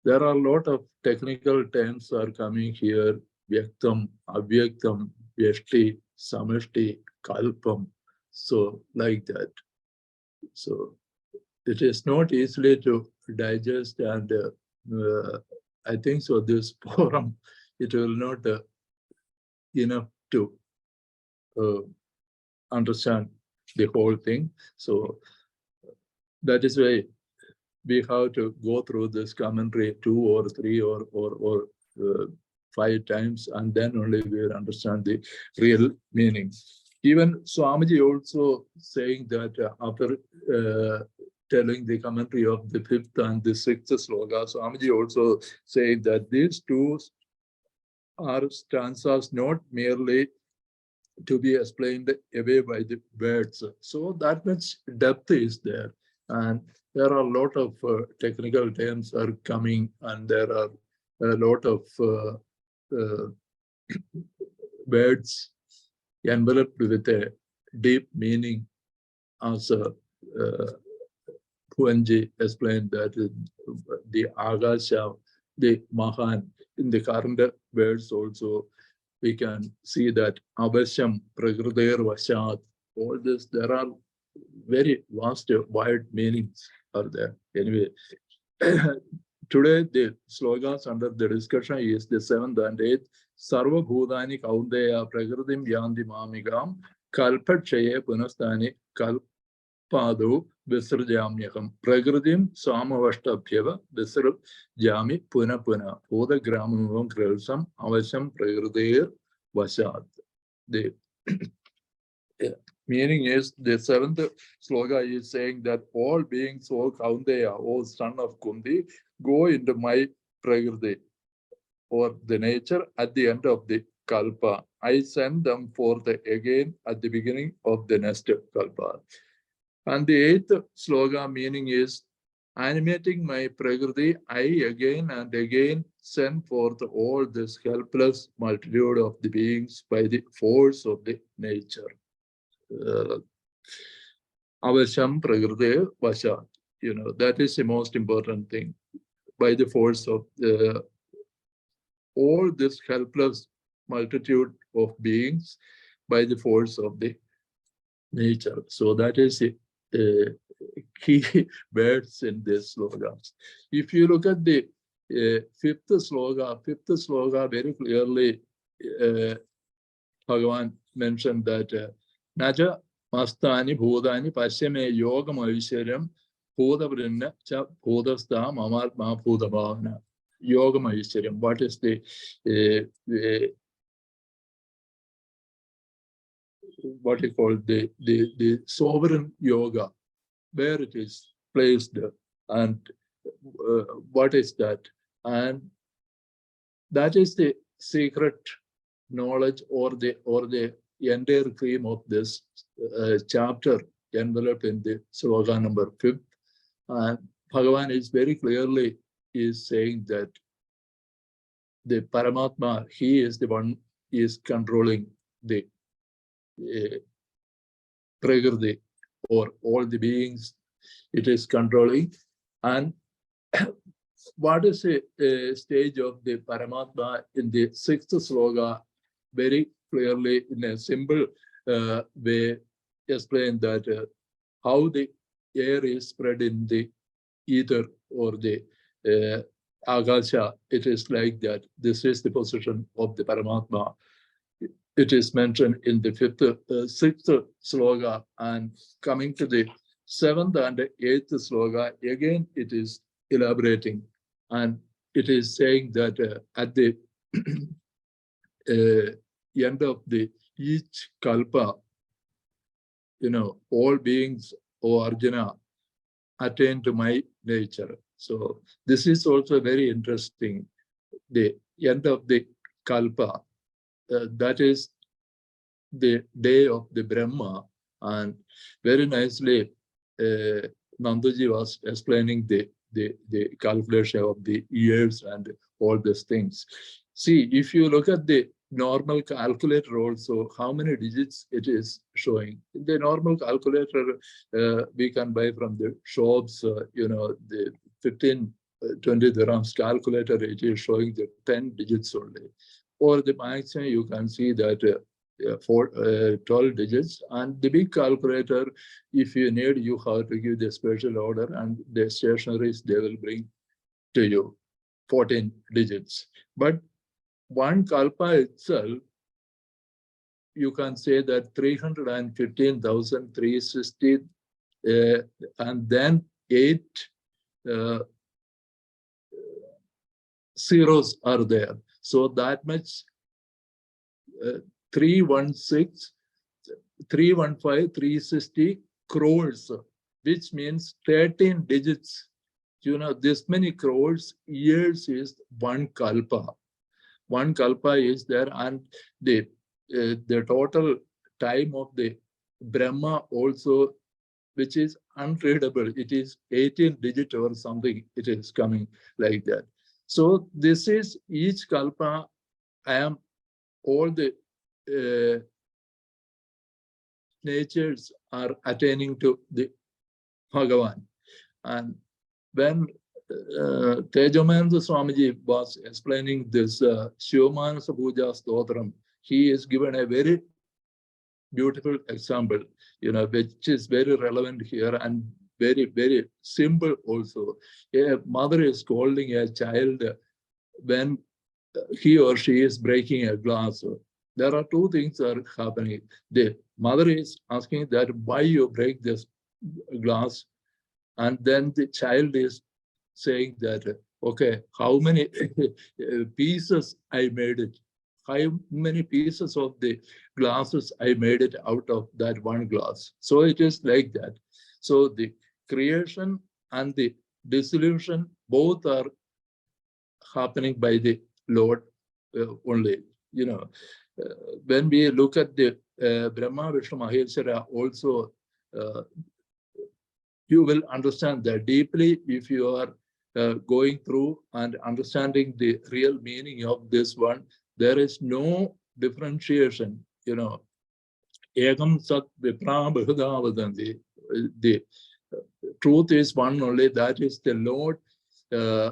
There are a lot of technical terms are coming here. Vyaktam, avyaktam, vyashti, samashti, kalpam. So like that. So it is not easily to digest, and I think so this forum, it will not enough to understand the whole thing. So that is why we have to go through this commentary 2 or 3 or 5 times, and then only we will understand the real meaning. Even Swamiji also saying that after telling the commentary of the 5th and the 6th sloka, Swamiji also saying that these 2 are stanzas not merely to be explained away by the words. So that much depth is there. And there are a lot of technical terms are coming, and there are a lot of words enveloped with a deep meaning. As Puanji explained that the Agasha, the Mahan, in the current words also, we can see that Avasham, Prakriter, Vashat, all this, there are very vast, wide meanings are there. Anyway, today the slogans under the discussion is the 7th and 8th. Sarva Bhudani Kaundeya Prakritim Yanti Mamigam Kalpachaye Punastani Kalpadu Visrjamyakam Prakritim Samavashtabhyava Visrjami Puna Puna Boda Gramam Krelsam Avasham Prakritir Vashat. The meaning is the 7th sloka is saying that all beings, all Kaundeya, all son of Kundi, go into my Prakriti or the nature at the end of the Kalpa. I send them forth again at the beginning of the next Kalpa. And the 8th sloka meaning is animating my Prakriti, I again and again send forth all this helpless multitude of the beings by the force of the nature. Avasham Prakriti Vasha. That is the most important thing. By the force of all this helpless multitude of beings, by the force of the nature. So that is the key words in this sloka. If you look at the 5th sloka very clearly, Bhagavan mentioned that Naja Mastani Bhudani Pashame Yogam Avisharyam Bhudavrinna Cha Bhudasta Mamatma Bhudavana Yogam Avisharyam. What is the what you call the sovereign yoga, where it is placed, and what is that? And that is the secret knowledge or the entire theme of this chapter enveloped in the sloka number 5. And Bhagavan is very clearly is saying that the Paramatma, he is the one is controlling the Prakriti or all the beings it is controlling. And what is a stage of the Paramatma in the 6th sloka? Very clearly in a simple way explain that how the air is spread in the ether or the Akasha. It is like that. This is the position of the Paramatma. It is mentioned in the 6th sloka, and coming to the 7th and 8th sloka, again it is elaborating. And it is saying that at the end of the each kalpa, all beings, O Arjuna, attain to my nature. So this is also very interesting. The end of the kalpa, that is the day of the Brahma, and very nicely Nandaji was explaining the calculation of the years and all these things. See, if you look at the normal calculator also, how many digits it is showing. The normal calculator we can buy from the shops, the 15, 20 dirhams calculator, it is showing the 10 digits only. Or the maximum you can see that for 12 digits, and the big calculator, if you need, you have to give the special order, and the stationaries they will bring to you 14 digits. But one kalpa itself, you can say that 315,360, and then 8 zeros are there. So that much 316, 315, 360 crores, which means 13 digits. This many crores years is one kalpa. One kalpa is there, and the total time of the Brahma also, which is unreadable. It is 18 digit or something. It is coming like that. So this is each kalpa. I am all the natures are attaining to the Bhagavan. And when Tejamananda Swamiji was explaining this Shivamanasa Puja Stotram, he is given a very beautiful example, which is very relevant here and very, very simple also. A mother is scolding a child when he or she is breaking a glass. There are two things are happening. The mother is asking that why you break this glass, and then the child is saying that, okay, how many pieces I made it? How many pieces of the glasses I made it out of that one glass? So it is like that. So the creation and the dissolution both are happening by the Lord only. When we look at the Brahma, Vishnu, Maheshwara also, you will understand that deeply if you are going through and understanding the real meaning of this one. There is no differentiation. Egam sat vipra bahudha vadanti. The truth is one only, that is the Lord.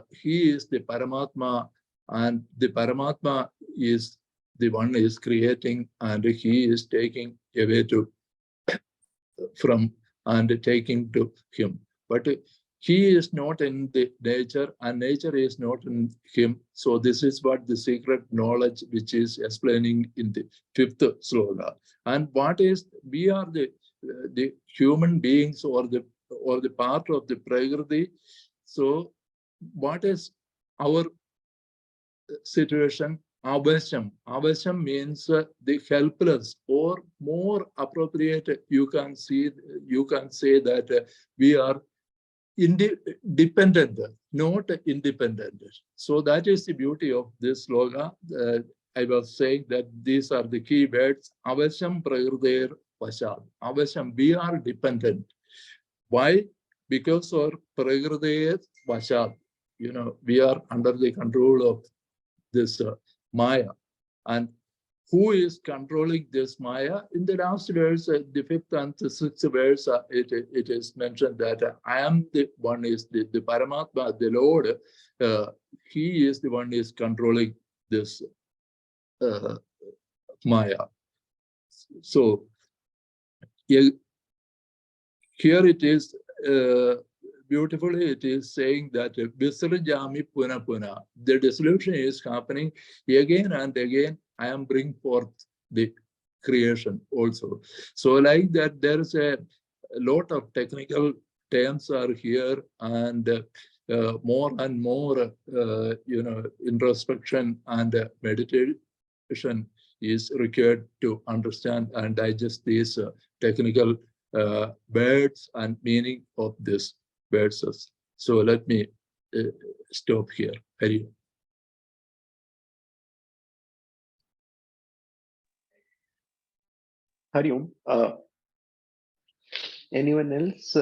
He is the Paramatma, and the Paramatma is the one is creating, and he is taking away from and taking to him. But he is not in the nature, and nature is not in him. So this is what the secret knowledge which is explaining in the 5th sloka. And what is, we are the human beings or the part of the Prakriti. So what is our situation? Avasham. Avasham means the helpless, or more appropriate, you can say that we are dependent, not independent. So that is the beauty of this sloka. I was saying that these are the key words. Avasham prakriter vashad. Avasham, we are dependent. Why? Because our prakriter vashad. We are under the control of this Maya. And who is controlling this Maya? In the last verse, the 5th and the 6th verse, it is mentioned that I am the one is the Paramatma, the Lord. He is the one is controlling this Maya. So here it is beautifully, it is saying that Visarjami Puna Puna. The dissolution is happening again and again. I am bringing forth the creation also. So like that, there is a lot of technical terms are here, and more and more, introspection and meditation is required to understand and digest these technical words and meaning of these verses. So let me stop here. Hari. Hari Om. Anyone else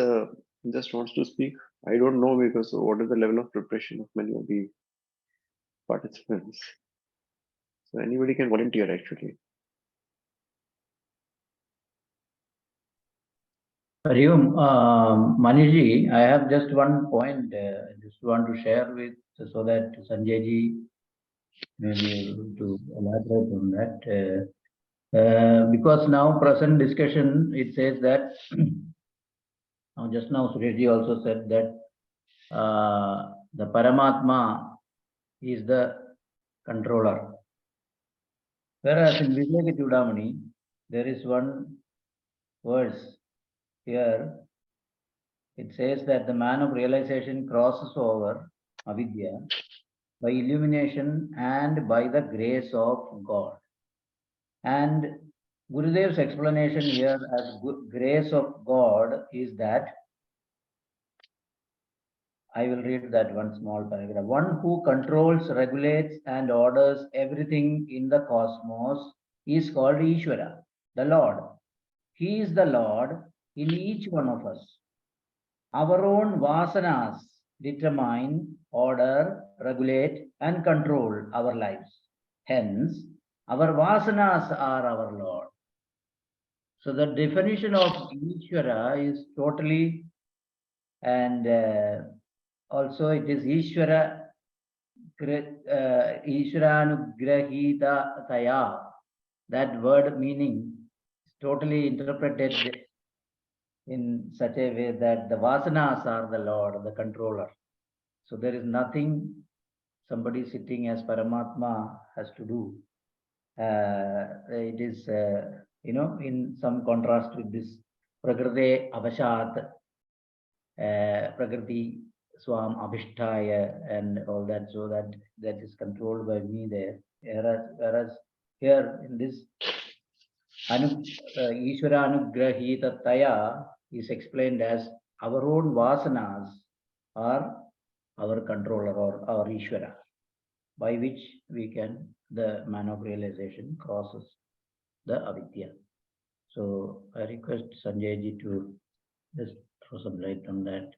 just wants to speak? I don't know because what is the level of preparation of many of the participants? So anybody can volunteer actually. Hariom, Manishji, I have just one point I just want to share with so that Sanjay ji may be able to elaborate on that. Because now present discussion, it says that just now Sureshji also said that the Paramatma is the controller. Whereas in Viveka Chudamani, there is one verse here. It says that the man of realization crosses over avidya by illumination and by the grace of God. And Gurudev's explanation here as grace of God is that, I will read that one small paragraph. One who controls, regulates, and orders everything in the cosmos is called Ishvara, the Lord. He is the Lord in each one of us. Our own vasanas determine, order, regulate, and control our lives. Hence, our vasanas are our Lord. So the definition of Ishvara is totally, and also it is Ishvara Ishvaranugrahita Taya. That word meaning is totally interpreted in such a way that the vasanas are the Lord, the controller. So there is nothing somebody sitting as Paramatma has to do. It is, in some contrast with this Prakriti Avashat, Prakriti Swam Abhishtaya, and all that. So that is controlled by me there. Whereas here in this Ishvara Anugrahita Taya is explained as our own vasanas are our controller or our Ishvara, by which the man of realization crosses the avidya. So I request Sanjay ji to just throw some light on that.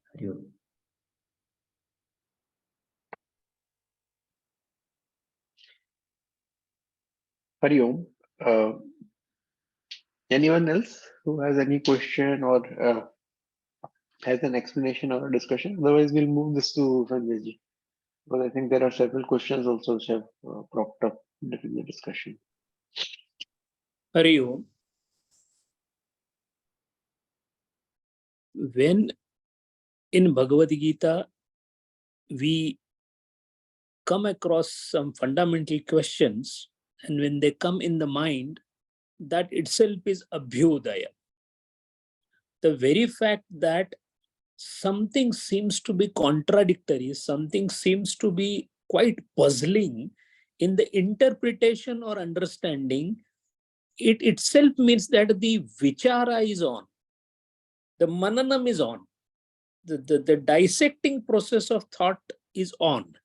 Hari Om. Anyone else who has any question or has an explanation or a discussion? Otherwise, we'll move this to Sanjay ji. Because I think there are several questions also which have propped up during the discussion. Hari Om. When in Bhagavad Gita we come across some fundamental questions, and when they come in the mind, that itself is abhyodaya. The very fact that something seems to be contradictory, something seems to be quite puzzling in the interpretation or understanding, it itself means that the vichara is on, the mananam is on, the dissecting process of thought is on,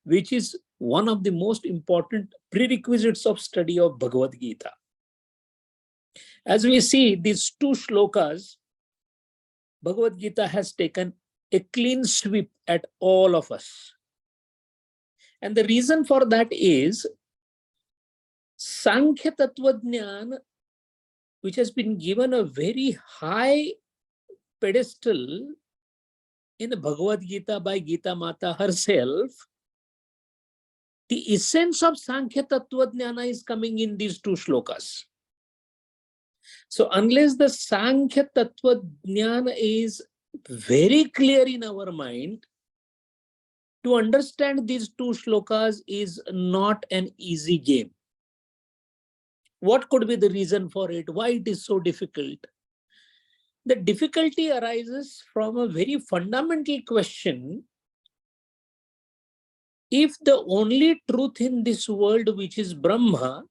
which is one of the most important prerequisites of study of Bhagavad Gita. As we see these two shlokas, Bhagavad Gita has taken a clean sweep at all of us. And the reason for that is Sankhya Tattva Jnana, which has been given a very high pedestal in the Bhagavad Gita by Gita Mata herself. The essence of Sankhya Tattva Jnana is coming in these two shlokas. So unless the Sankhya Tattva Jnana is very clear in our mind, to understand these two shlokas is not an easy game. What could be the reason for it? Why it is so difficult? The difficulty arises from a very fundamental question if the only truth in this world, which is Brahma,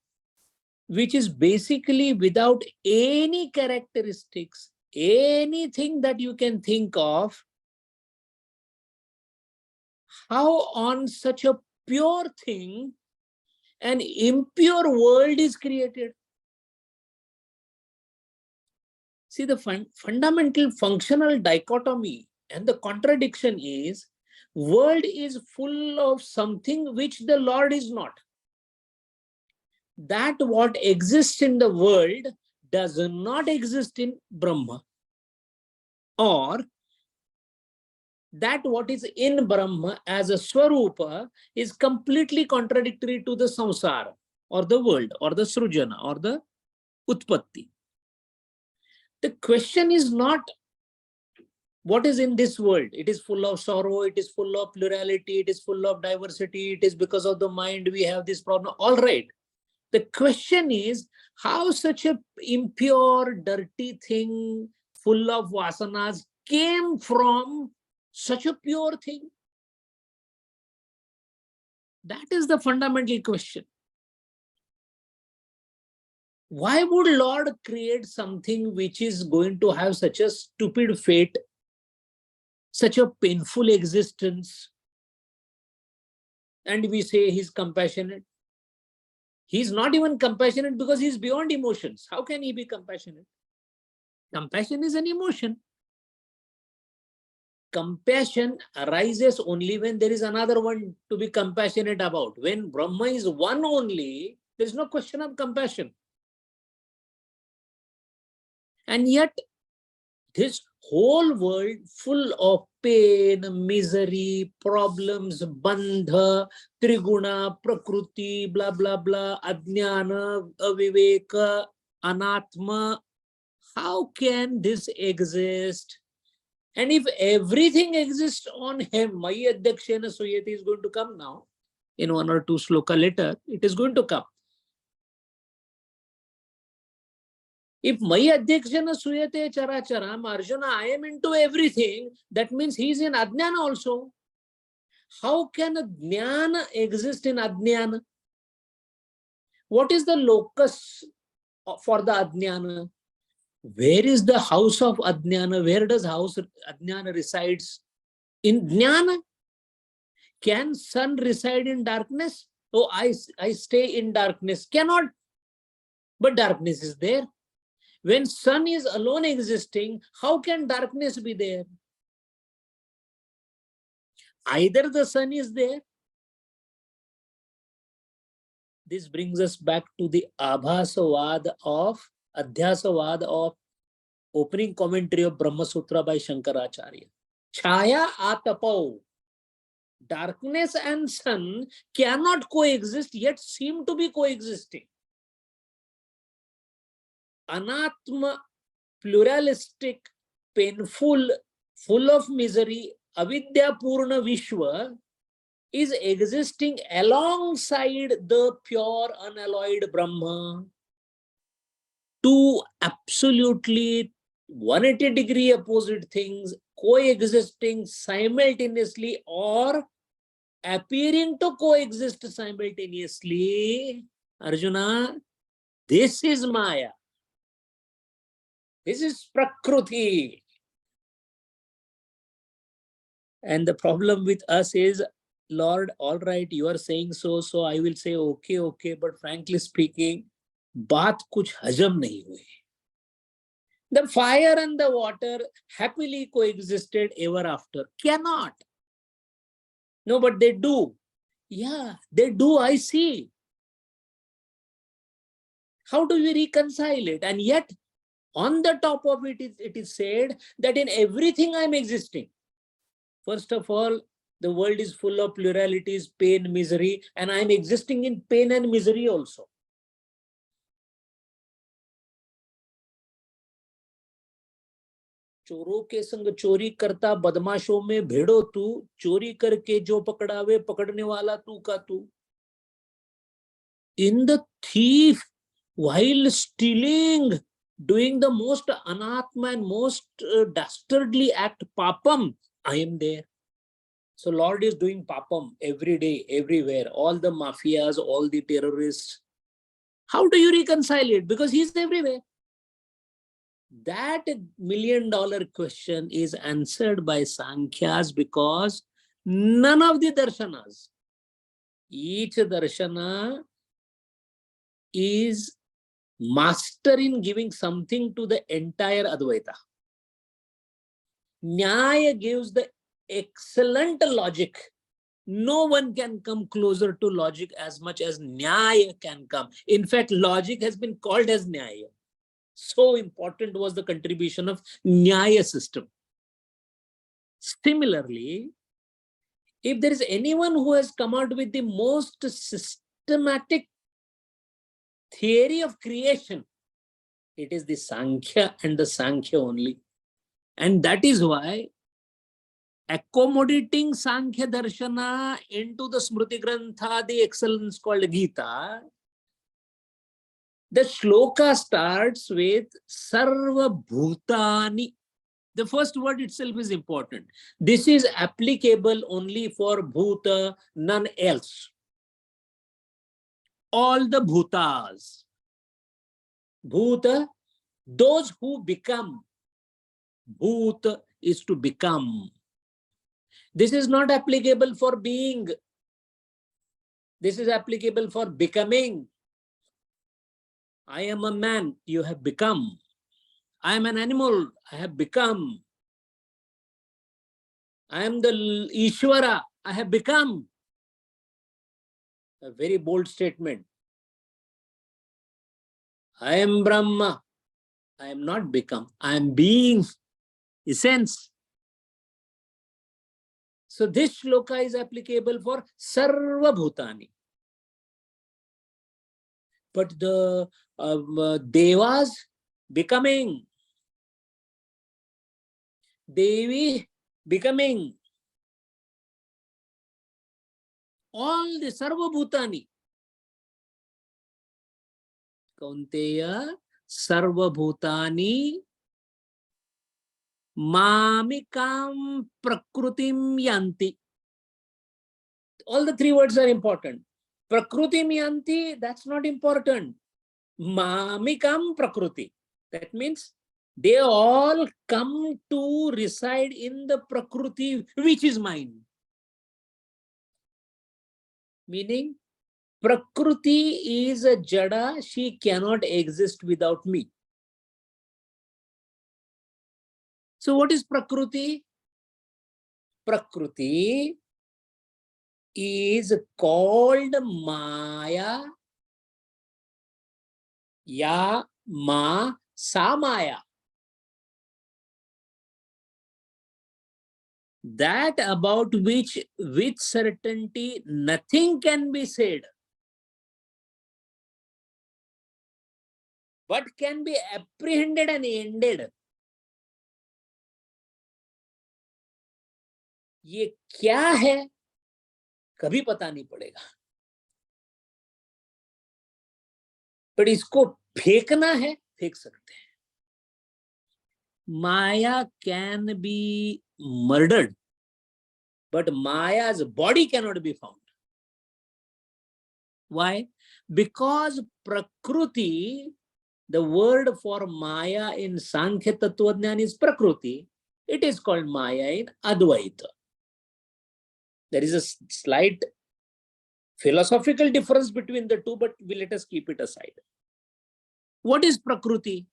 which is basically without any characteristics, anything that you can think of, how on such a pure thing an impure world is created? See, the fundamental functional dichotomy and the contradiction is, world is full of something which the Lord is not. That what exists in the world does not exist in Brahma, or that what is in Brahma as a Swarupa is completely contradictory to the samsara, or the world, or the srujana, or the utpatti. The question is not what is in this world. It is full of sorrow, it is full of plurality, it is full of diversity, it is because of the mind we have this problem. All right. The question is, how such a impure, dirty thing full of vasanas came from such a pure thing? That is the fundamental question. Why would Lord create something which is going to have such a stupid fate, such a painful existence? And we say he's compassionate. He's not even compassionate because he's beyond emotions. How can he be compassionate? Compassion is an emotion. Compassion arises only when there is another one to be compassionate about. When Brahma is one only, there is no question of compassion. And yet, this whole world full of pain, misery, problems, bandha, triguna, prakruti, blah, blah, blah, ajnana, aviveka, anatma. How can this exist? And if everything exists on him, Maya Adhyakshena Suyati is going to come now. In one or two sloka later, it is going to come. If Maya Adhyakshena Suyate Characharam, Arjuna, I am into everything, that means he is in Ajnana also. How can a Jnana exist in Ajnana? What is the locus for the Ajnana? Where is the house of Ajnana? Where does house Ajnana resides? In Jnana. Can sun reside in darkness? Oh, I stay in darkness. Cannot. But darkness is there. When sun is alone existing, how can darkness be there? Either the sun is there. This brings us back to the Abhasavad of Adhyasavad of opening commentary of Brahma Sutra by Shankaracharya. Chaya atapau. Darkness and sun cannot coexist, yet seem to be coexisting. Anatma, pluralistic, painful, full of misery, avidya purna vishwa is existing alongside the pure unalloyed Brahma. Two absolutely 180-degree opposite things coexisting simultaneously or appearing to coexist simultaneously. Arjuna, this is Maya. This is Prakruti. And the problem with us is, Lord, all right, you are saying so, so I will say, okay, but frankly speaking, baat kuch hajam nahi hui. The fire and the water happily coexisted ever after. Cannot. No, but they do. Yeah, they do, I see. How do we reconcile it? And yet, on the top of it, it is said that in everything I am existing. First of all, the world is full of pluralities, pain, misery, and I am existing in pain and misery also. चोरों के संग चोरी करता बदमाशों में भेड़ो तू, चोरी करके जो पकड़ावे पकड़ने वाला तू का तू. In the thief, while stealing, doing the most anatma and most dastardly act, papam, I am there. So Lord is doing papam every day, everywhere, all the mafias, all the terrorists. How do you reconcile it? Because he's everywhere. That $1 million question is answered by Sankhyas because none of the darshanas, each darshana is master in giving something to the entire Advaita. Nyaya gives the excellent logic. No one can come closer to logic as much as Nyaya can come. In fact, logic has been called as Nyaya. So important was the contribution of Nyaya system. Similarly, if there is anyone who has come out with the most systematic theory of creation, it is the Sankhya and the Sankhya only. And that is why accommodating Sankhya Darshana into the Smriti Grantha, the excellence called Gita, the shloka starts with Sarva Bhutani. The first word itself is important. This is applicable only for Bhuta, none else. All the Bhutas. Bhuta, those who become. Bhuta is to become. This is not applicable for being. This is applicable for becoming. I am a man, you have become. I am an animal, I have become. I am the Ishvara, I have become. A very bold statement. I am Brahma, I am not become, I am being, essence. So this shloka is applicable for Sarva Bhutani. But the Devas becoming, Devi becoming, all the Sarva Bhutani. Kaunteya Sarva Bhutani Mamikam Prakrutim Yanti. All the three words are important. Prakrutim Yanti, that's not important. Mamikam Prakruti. That means they all come to reside in the Prakruti, which is mine. Meaning, Prakruti is a jada, she cannot exist without me. So what is Prakruti? Prakruti is called Maya, Ya, Ma, Samaya. That about which with certainty nothing can be said, but can be apprehended and ended. ये क्या है कभी पता नहीं पड़ेगा, पर इसको फेंकना है फेंक सकते हैं. Maya can be murdered, but Maya's body cannot be found. Why? Because Prakruti, the word for Maya in Sankhya Tattvajnana is Prakruti. It is called Maya in Advaita. There is a slight philosophical difference between the two, but let us keep it aside. What is Prakruti?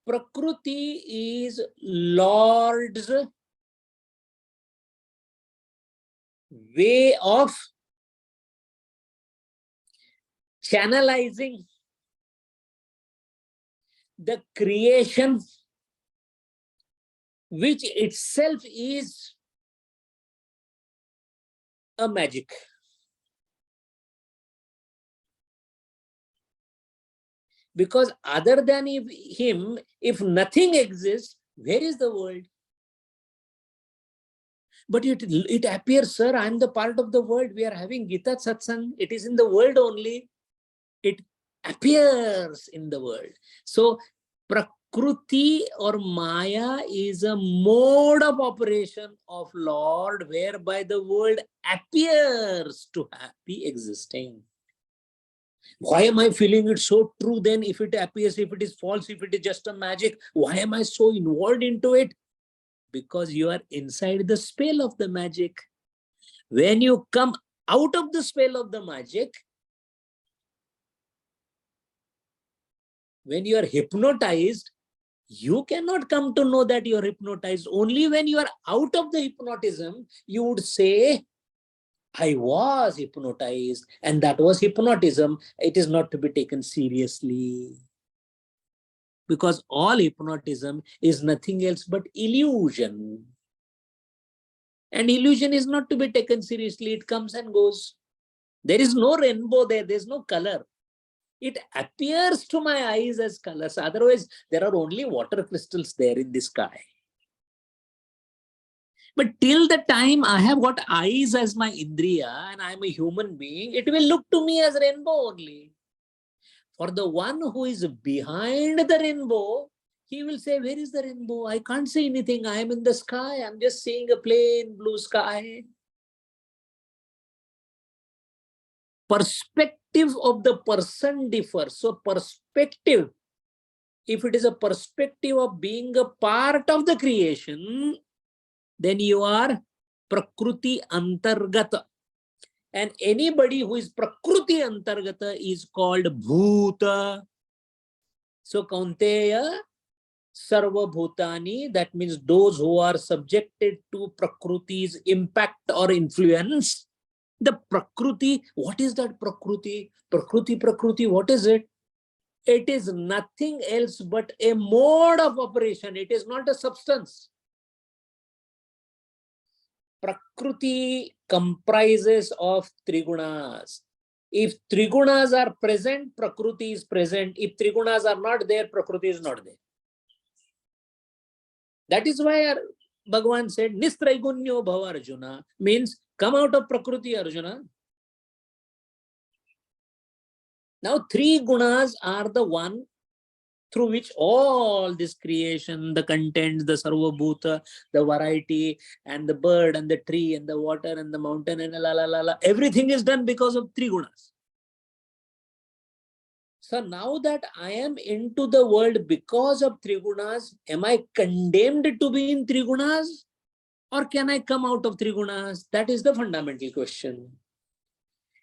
Prakruti is Lord's way of channelizing the creation, which itself is a magic. Because other than him, if nothing exists, where is the world? But it appears, sir, I am the part of the world. We are having Gita Satsang. It is in the world only. It appears in the world. So Prakruti or Maya is a mode of operation of Lord whereby the world appears to be existing. Why am I feeling it so true then if it appears, if it is false, if it is just a magic? Why am I so involved into it? Because you are inside the spell of the magic. When you come out of the spell of the magic, when you are hypnotized, you cannot come to know that you are hypnotized. Only when you are out of the hypnotism, you would say, I was hypnotized, and that was hypnotism. It is not to be taken seriously. Because all hypnotism is nothing else but illusion. And illusion is not to be taken seriously. It comes and goes. There is no rainbow there. There's no color. It appears to my eyes as colors. Otherwise, there are only water crystals there in the sky. But till the time I have got eyes as my indriya and I am a human being, it will look to me as rainbow only. For the one who is behind the rainbow, he will say, where is the rainbow? I can't see anything. I am in the sky. I'm just seeing a plain blue sky. Perspective of the person differs. So perspective, if it is a perspective of being a part of the creation, then you are Prakruti Antargata. And anybody who is Prakruti Antargata is called Bhuta. So Kaunteya, Sarva Bhutani, that means those who are subjected to Prakruti's impact or influence. The Prakruti, what is that Prakruti? Prakruti, what is it? It is nothing else but a mode of operation. It is not a substance. Prakruti comprises of Trigunas. If Trigunas are present, Prakruti is present. If Trigunas are not there, Prakruti is not there. That is why Bhagavan said, Nistraigunyo Bhava Arjuna, means come out of Prakriti, Arjuna. Now, three gunas are the one through which all this creation, the contents, the sarvabhuta, the variety, and the bird, and the tree, and the water, and the mountain, and la la la la, everything is done because of three gunas. So now that I am into the world because of three gunas, am I condemned to be in three gunas? Or can I come out of three gunas? That is the fundamental question.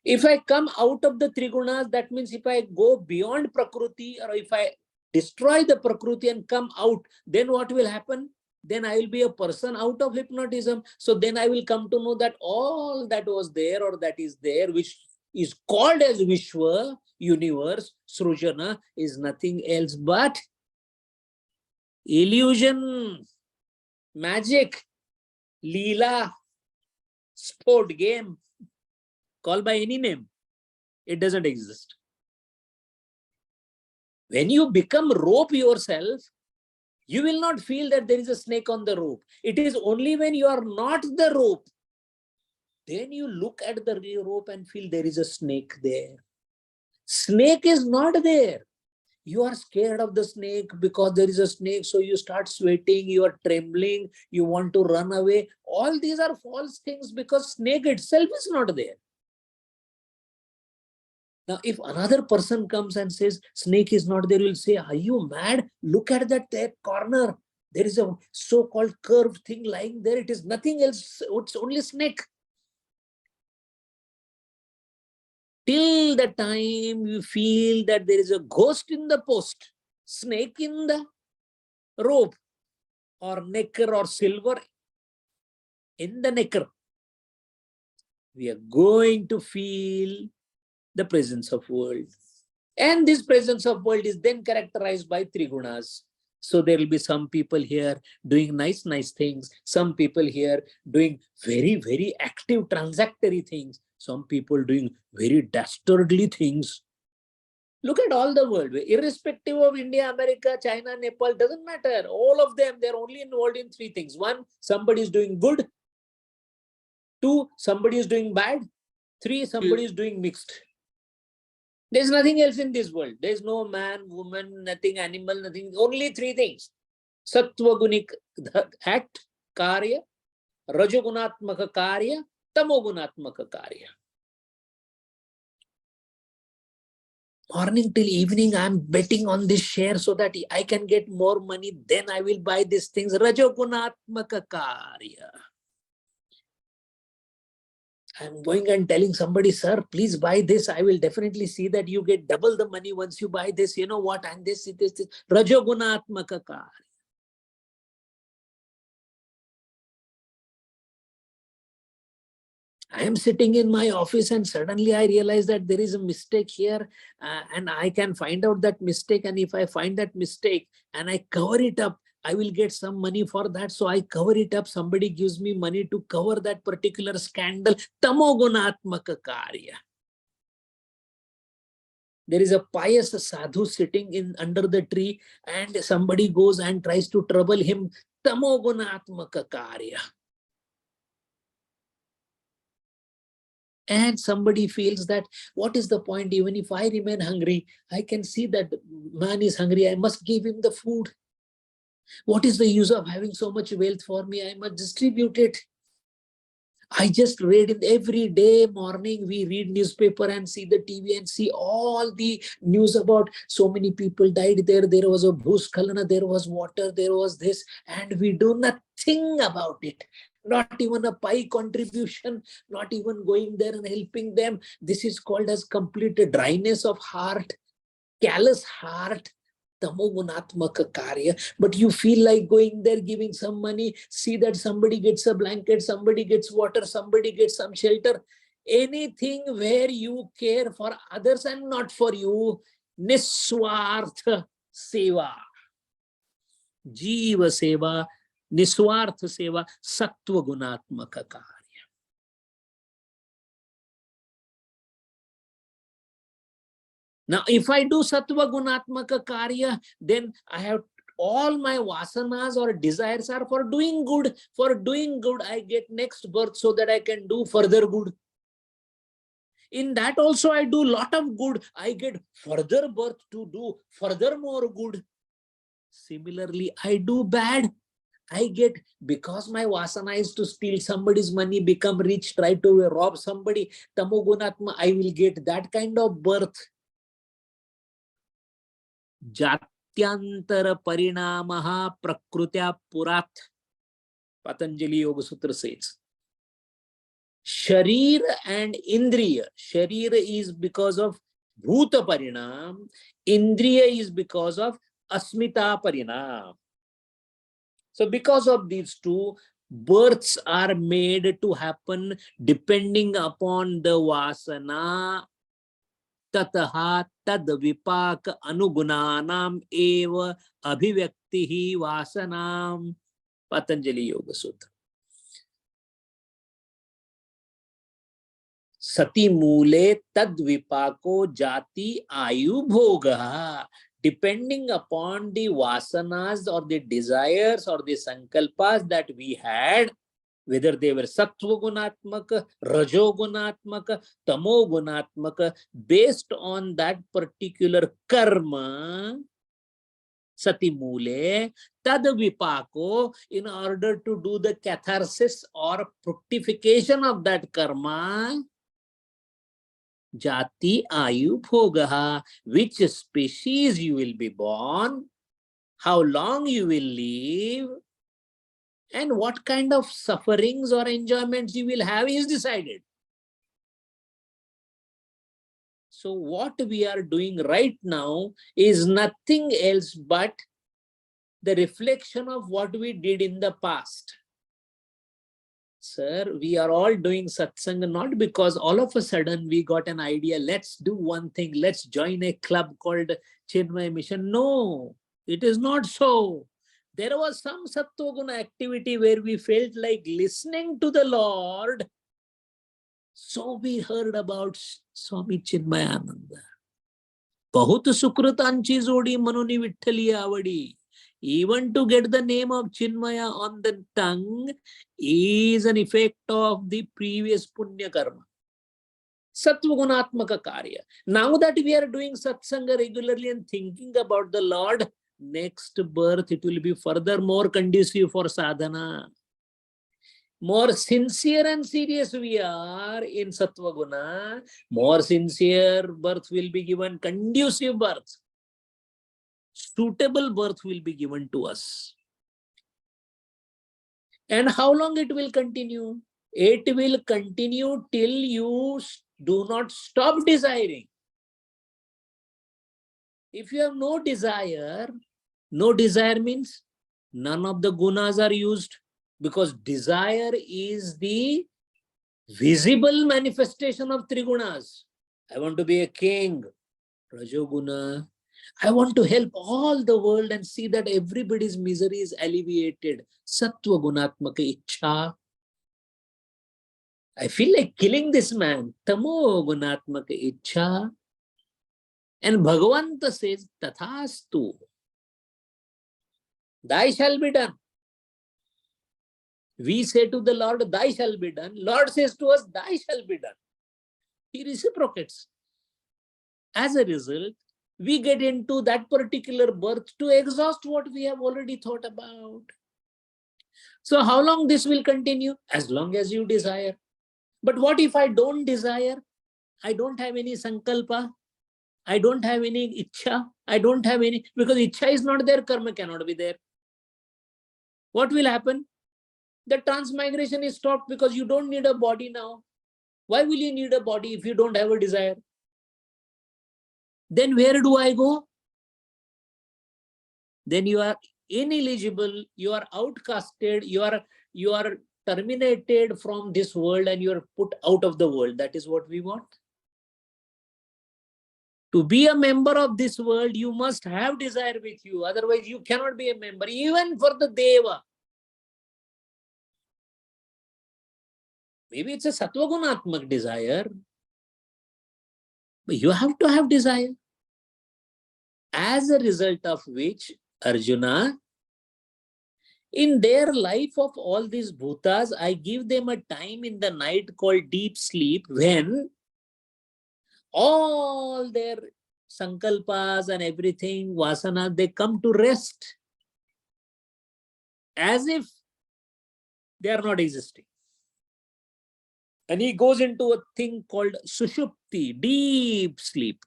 If I come out of the three gunas, that means if I go beyond Prakriti, or if I destroy the Prakriti and come out, then what will happen? Then I will be a person out of hypnotism. So then I will come to know that all that was there or that is there, which is called as Vishwa, universe, Srujana, is nothing else but illusion, magic, Leela, sport, game, call by any name. It doesn't exist. When you become rope yourself, you will not feel that there is a snake on the rope. It is only when you are not the rope, then you look at the rope and feel there is a snake there. Snake is not there. You are scared of the snake because there is a snake. So you start sweating, you are trembling, you want to run away. All these are false things because snake itself is not there. Now, if another person comes and says, snake is not there, you'll say, are you mad? Look at that corner. There is a so-called curved thing lying there. It is nothing else. It's only snake. Till the time you feel that there is a ghost in the post, snake in the rope, or necker or silver in the necker, we are going to feel the presence of world. And this presence of world is then characterized by three gunas. So there will be some people here doing nice things. Some people here doing very active transactory things. Some people doing very dastardly things. Look at all the world, irrespective of India, America, China, Nepal, doesn't matter. All of them, they're only involved in three things. One, somebody is doing good. Two, somebody is doing bad. Three, somebody is doing mixed. There's nothing else in this world. There's no man, woman, nothing, animal, nothing. Only three things. Sattva gunik act, karya, rajogunatmaka karya, tamogunatmaka karya. Morning till evening, I'm betting on this share so that I can get more money. Then I will buy these things. Rajogunatmaka karya. I'm going and telling somebody, sir, please buy this. I will definitely see that you get double the money once you buy this. You know what? And this. Rajogunatmaka karya. I am sitting in my office and suddenly I realize that there is a mistake here and I can find out that mistake. And if I find that mistake and I cover it up, I will get some money for that. So I cover it up. Somebody gives me money to cover that particular scandal. Tamogunatmaka karya. There is a pious sadhu sitting in under the tree and somebody goes and tries to trouble him. Tamogunatmaka karya. And somebody feels that, what is the point? Even if I remain hungry, I can see that man is hungry. I must give him the food. What is the use of having so much wealth for me? I must distribute it. I just read it every day morning. We read newspaper and see the TV and see all the news about so many people died there. There was a bhuskhalana, there was water, there was this, and we do nothing about it. Not even a pie contribution, not even going there and helping them. This is called as complete dryness of heart, callous heart. Tamogunatmaka karya. But you feel like going there, giving some money, see that somebody gets a blanket, somebody gets water, somebody gets some shelter. Anything where you care for others and not for you. Niswartha seva. Jiva seva. Niswartha seva. Sattva gunatmaka karya. Now, if I do sattva gunatmaka karya, then I have all my vasanas or desires are for doing good. For doing good, I get next birth so that I can do further good. In that also, I do lot of good. I get further birth to do further more good. Similarly, I do bad. I get, because my vasana is to steal somebody's money, become rich, try to rob somebody, tamogunatma, I will get that kind of birth. Jatyantara parinamaha prakrutya purat. Patanjali Yoga Sutra says. Sharir and Indriya. Sharir is because of Bhuta Parinam. Indriya is because of Asmita Parinam. So because of these two, births are made to happen depending upon the Vasana. Tataha tad vipak anugunanam eva abhivyaktihi vasanam. Patanjali Yoga Sutra. Sati mule tad vipako jati ayu bhoga. Depending upon the vasanas or the desires or the sankalpas that we had, whether they were sattva gunatmaka, rajo gunatmaka, tamo gunatmaka, based on that particular karma, sati mule, tad vipako, in order to do the catharsis or fructification of that karma, jati ayu bhogaha, which species you will be born, how long you will live, and what kind of sufferings or enjoyments you will have is decided. So what we are doing right now is nothing else but the reflection of what we did in the past. Sir, we are all doing satsang not because all of a sudden we got an idea, let's do one thing, let's join a club called Chinmaya Mission. No, it is not so. There was some sattva-guna activity where we felt like listening to the Lord. So we heard about Swami Chinmayananda. Bahut sukrutanchi zodi manuni vitthali avadi. Even to get the name of Chinmaya on the tongue is an effect of the previous punya karma. Sattvagunatmaka karya. Now that we are doing satsanga regularly and thinking about the Lord, next birth it will be further more conducive for sadhana. More sincere and serious we are in Sattvaguna, more sincere birth will be given, conducive birth. Suitable birth will be given to us. And how long it will continue? It will continue till you do not stop desiring. If you have no desire means none of the gunas are used, because desire is the visible manifestation of trigunas. I want to be a king, Rajoguna. I want to help all the world and see that everybody's misery is alleviated. Sattva gunatmaka ichha. I feel like killing this man. Tamo gunatmaka ichha. And Bhagavanta says, Tathastu. Thy shall be done. We say to the Lord, thy shall be done. Lord says to us, thy shall be done. He reciprocates. As a result, we get into that particular birth to exhaust what we have already thought about. So how long this will continue? As long as you desire. But what if I don't desire? I don't have any sankalpa. I don't have any ichha. I don't have any, because ichha is not there, karma cannot be there. What will happen? The transmigration is stopped because you don't need a body now. Why will you need a body if you don't have a desire? Then where do I go? Then you are ineligible, you are outcasted, you are terminated from this world and you are put out of the world. That is what we want. To be a member of this world, you must have desire with you. Otherwise, you cannot be a member, even for the Deva. Maybe it's a Sattvagunatmak desire, but you have to have desire. As a result of which, Arjuna, in their life of all these bhutas, I give them a time in the night called deep sleep, when all their sankalpas and everything, vasana, they come to rest as if they are not existing. And he goes into a thing called sushupti, deep sleep.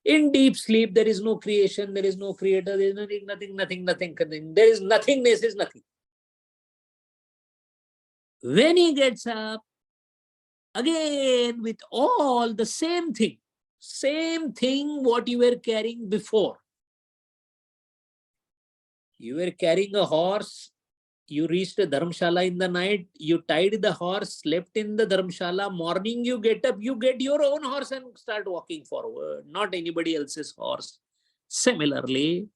In deep sleep, there is no creation, there is no creator, there is nothing. There is nothingness, is nothing. When he gets up, again with all the same thing what you were carrying before. You were carrying a horse, you reached a dharamshala in the night, you tied the horse, slept in the dharamshala, morning you get up, you get your own horse and start walking forward, not anybody else's horse. Similarly,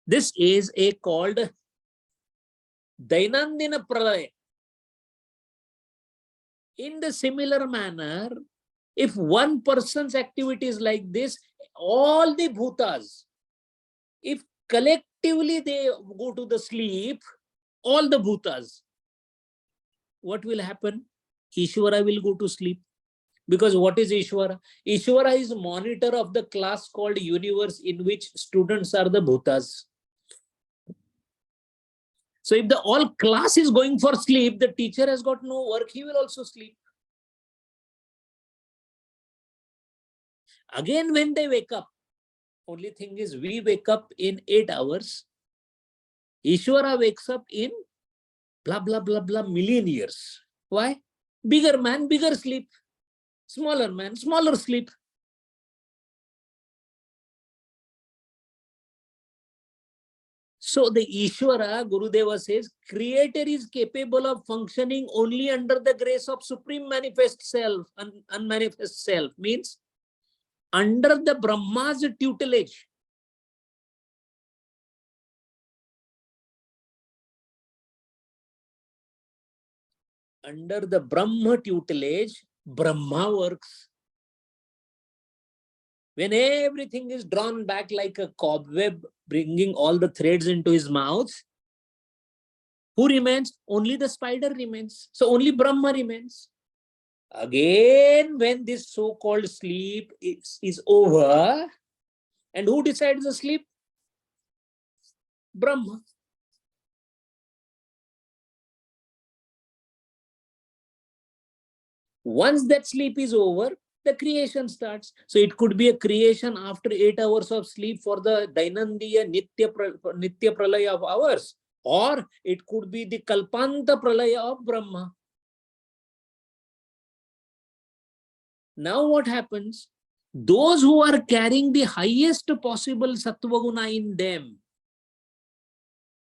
this is a called Dainandina Pralaya. In the similar manner, if one person's activity is like this, all the bhutas, if collectively they go to the sleep, all the bhutas, what will happen? Ishvara will go to sleep. Because what is Ishvara? Ishvara is monitor of the class called universe, in which students are the bhutas. So if the all class is going for sleep, the teacher has got no work, he will also sleep. Again, when they wake up, only thing is we wake up in 8 hours. Ishvara wakes up in blah, blah, blah, blah million years. Why? Bigger man, bigger sleep. Smaller man, smaller sleep. So the Ishvara, Gurudeva says, creator is capable of functioning only under the grace of supreme manifest self, unmanifest self, means under the Brahma's tutelage. Under the Brahma tutelage, Brahma works. When everything is drawn back like a cobweb, bringing all the threads into his mouth, who remains? Only the spider remains. So only Brahma remains. Again, when this so-called sleep is over, and who decides the sleep? Brahma. Once that sleep is over, the creation starts. So it could be a creation after 8 hours of sleep for the Dainandiya Nitya Pralaya of hours, or it could be the Kalpanta Pralaya of Brahma. Now what happens? Those who are carrying the highest possible Sattva Guna in them,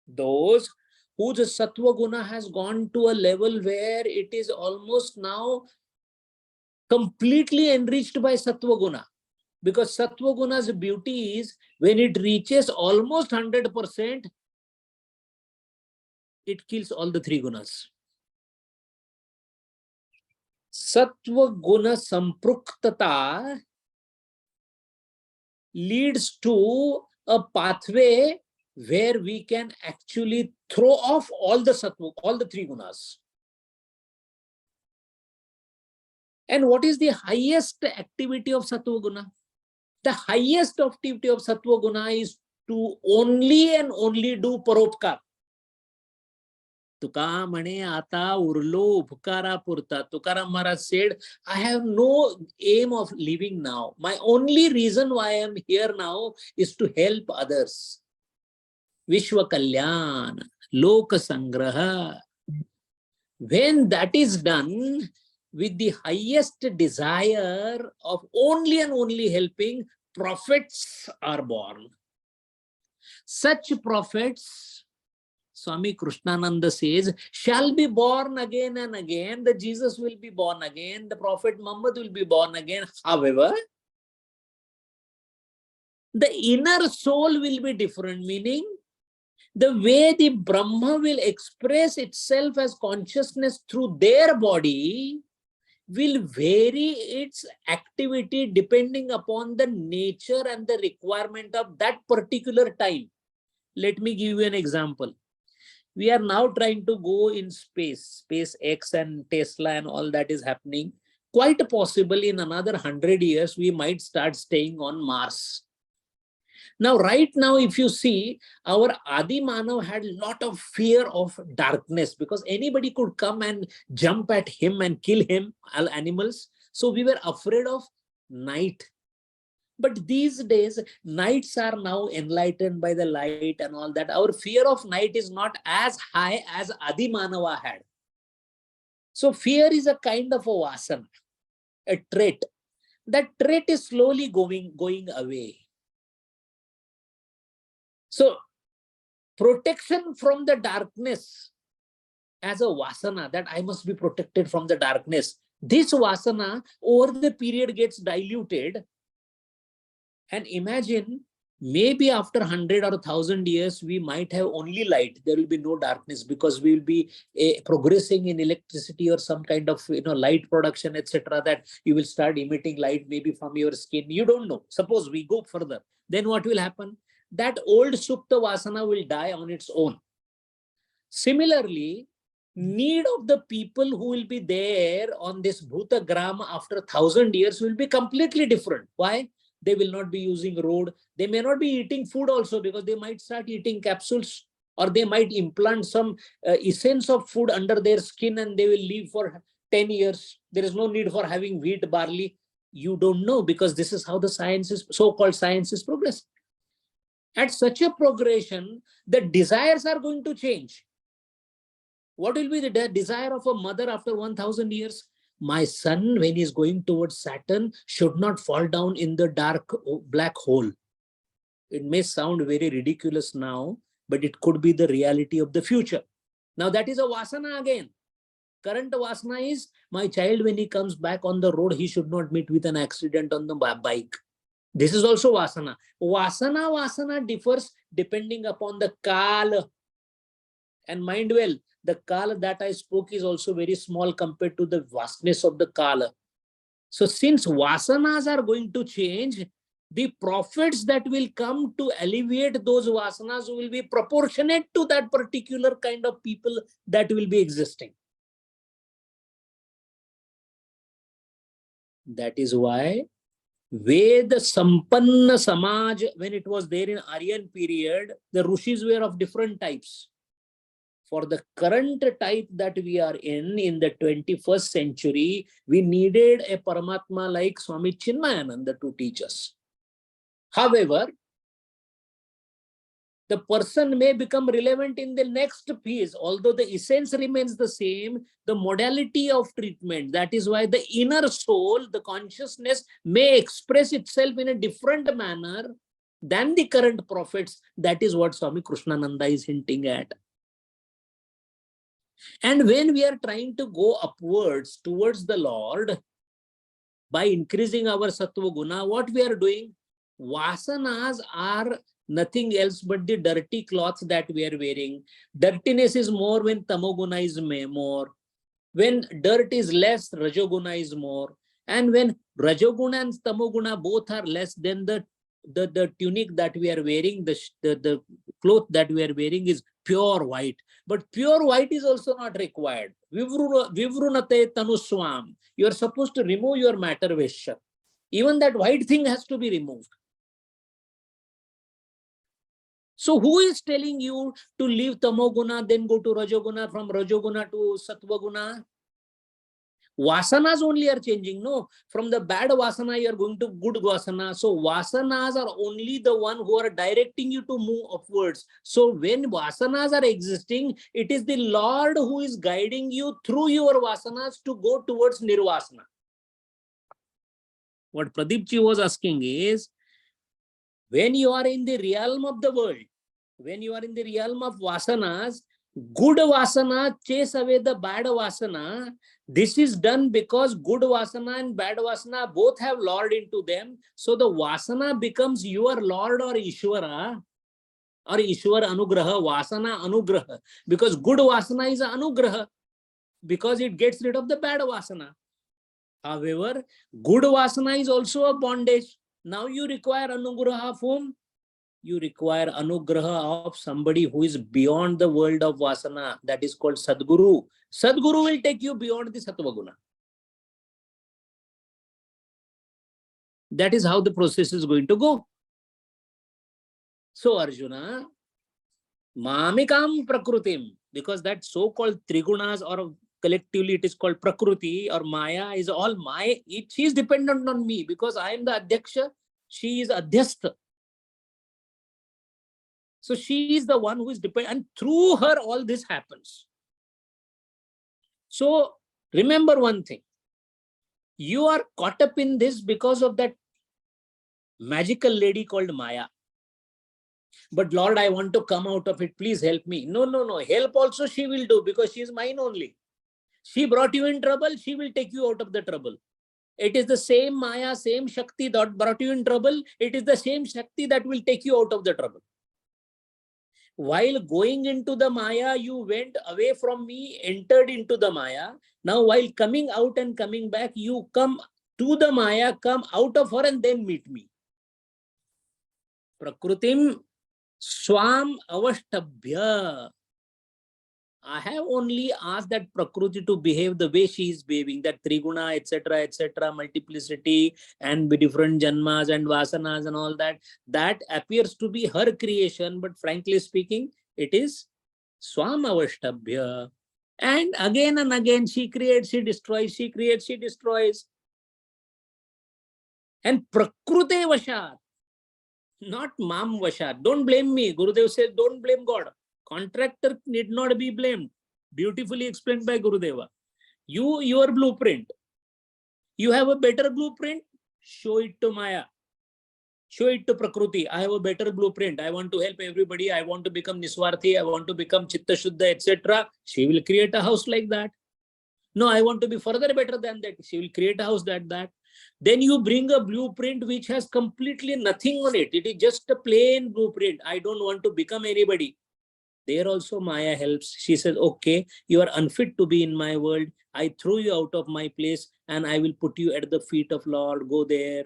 those whose Sattva Guna has gone to a level where it is almost now completely enriched by Sattva Guna. Because Sattva Guna's beauty is when it reaches almost 100%, it kills all the 3 gunas. Sattva Guna Sampruktata leads to a pathway where we can actually throw off all the Sattva, all the 3 gunas. And what is the highest activity of Sattva Guna? The highest activity of Sattva Guna is to only and only do paropkar. Tuka mane ata urlo upkara purta. Tukaram Maharaj said, I have no aim of living now. My only reason why I am here now is to help others. Vishwa Kalyan, Loka Sangraha. When that is done with the highest desire of only and only helping, prophets are born. Such prophets, Swami Krishnananda says, shall be born again and again. The Jesus will be born again. The Prophet Muhammad will be born again. However, the inner soul will be different, meaning the way the Brahma will express itself as consciousness through their body will vary its activity depending upon the nature and the requirement of that particular time. Let me give you an example. We are now trying to go in space, SpaceX and Tesla and all that is happening. Quite possible in another 100 years, we might start staying on Mars. Now, right now, if you see, our Adi Manav had a lot of fear of darkness because anybody could come and jump at him and kill him, all animals. So we were afraid of night. But these days, nights are now enlightened by the light and all that. Our fear of night is not as high as Adi Manava had. So fear is a kind of a vasana, a trait. That trait is slowly going away. So protection from the darkness as a vasana, that I must be protected from the darkness. This vasana over the period gets diluted. And imagine, maybe after 100 or 1,000 years, we might have only light. There will be no darkness because we will be progressing in electricity or some kind of light production, etc. That you will start emitting light maybe from your skin. You don't know. Suppose we go further. Then what will happen? That old Supta Vasana will die on its own. Similarly, need of the people who will be there on this Bhuta Grama after 1,000 years will be completely different. Why? They will not be using road. They may not be eating food also because they might start eating capsules, or they might implant some essence of food under their skin and they will live for 10 years. There is no need for having wheat, barley. You don't know because this is how the science is, so-called science is progressing. At such a progression, the desires are going to change. What will be the desire of a mother after 1,000 years? My son, when he's going towards Saturn, should not fall down in the dark black hole. It may sound very ridiculous now, but it could be the reality of the future. Now that is a vasana again. Current vasana is, my child, when he comes back on the road, he should not meet with an accident on the bike. This is also vasana. Vasana differs depending upon the kala. And mind well, the kala that I spoke is also very small compared to the vastness of the kala. So since vasanas are going to change, the prophets that will come to alleviate those vasanas will be proportionate to that particular kind of people that will be existing. That is why Veda Sampanna Samaj, when it was there in Aryan period, the Rishis were of different types. For the current type that we are in the 21st century, we needed a Paramatma like Swami Chinmayananda to teach us. However, the person may become relevant in the next phase, although the essence remains the same, the modality of treatment. That is why the inner soul, the consciousness, may express itself in a different manner than the current prophets. That is what Swami Krishnananda is hinting at. And when we are trying to go upwards towards the Lord, by increasing our sattva guna, what we are doing? Vasanas are nothing else but the dirty cloths that we are wearing. Dirtiness is more when tamoguna is more. When dirt is less, rajoguna is more. And when rajoguna and tamoguna both are less, then the tunic that we are wearing, the cloth that we are wearing is pure white. But pure white is also not required. Vivrunate tanuswam. You are supposed to remove your matter vesha. Even that white thing has to be removed. So who is telling you to leave tamoguna, then go to rajoguna, from rajoguna to sattvaguna? Vasanas only are changing. No, from the bad vasana, you are going to good vasana. So vasanas are only the one who are directing you to move upwards. So when vasanas are existing, it is the Lord who is guiding you through your vasanas to go towards nirvasana. What Pradeep ji was asking is, when you are in the realm of the world, when you are in the realm of vasanas, good vasana chase away the bad vasana. This is done because good vasana and bad vasana both have Lord into them. So the vasana becomes your Lord or Ishvara, or Ishvara Anugraha, vasana Anugraha. Because good vasana is Anugraha, because it gets rid of the bad vasana. However, good vasana is also a bondage. Now you require Anugraha of whom? You require anugraha of somebody who is beyond the world of vasana. That is called Sadguru. Sadguru will take you beyond the Sattvaguna. That is how the process is going to go. So Arjuna, Mamikam Prakrutim, because that so-called Trigunas, or collectively it is called Prakruti or Maya, is all Maya. She is dependent on me because I am the Adhyaksha. She is Adhyastha. So she is the one who is dependent, and through her all this happens. So remember one thing, you are caught up in this because of that magical lady called Maya. But Lord, I want to come out of it. Please help me. No, no, no. Help also she will do, because she is mine only. She brought you in trouble. She will take you out of the trouble. It is the same Maya, same Shakti that brought you in trouble. It is the same Shakti that will take you out of the trouble. While going into the Maya, you went away from me, entered into the Maya. Now, while coming out and coming back, you come to the Maya, come out of her, and then meet me. Prakrutim swam avashtabhya. I have only asked that Prakriti to behave the way she is behaving, that Triguna, etc., multiplicity, and different janmas and vasanas and all that. That appears to be her creation, but frankly speaking, it is Swam Avashtabhya. And again, she creates, she destroys, she creates, she destroys. And Prakrute Vashat, not Mam Vashat. Don't blame me. Gurudev says, don't blame God. Contractor need not be blamed. Beautifully explained by Gurudeva. Your blueprint. You have a better blueprint, show it to Maya. Show it to Prakriti. I have a better blueprint. I want to help everybody. I want to become Niswarthi. I want to become Chitta Shuddha, etc. She will create a house like that. No, I want to be further better than that. She will create a house like that. Then you bring a blueprint which has completely nothing on it. It is just a plain blueprint. I don't want to become anybody. There also Maya helps. She says, okay, you are unfit to be in my world. I threw you out of my place and I will put you at the feet of Lord. Go there.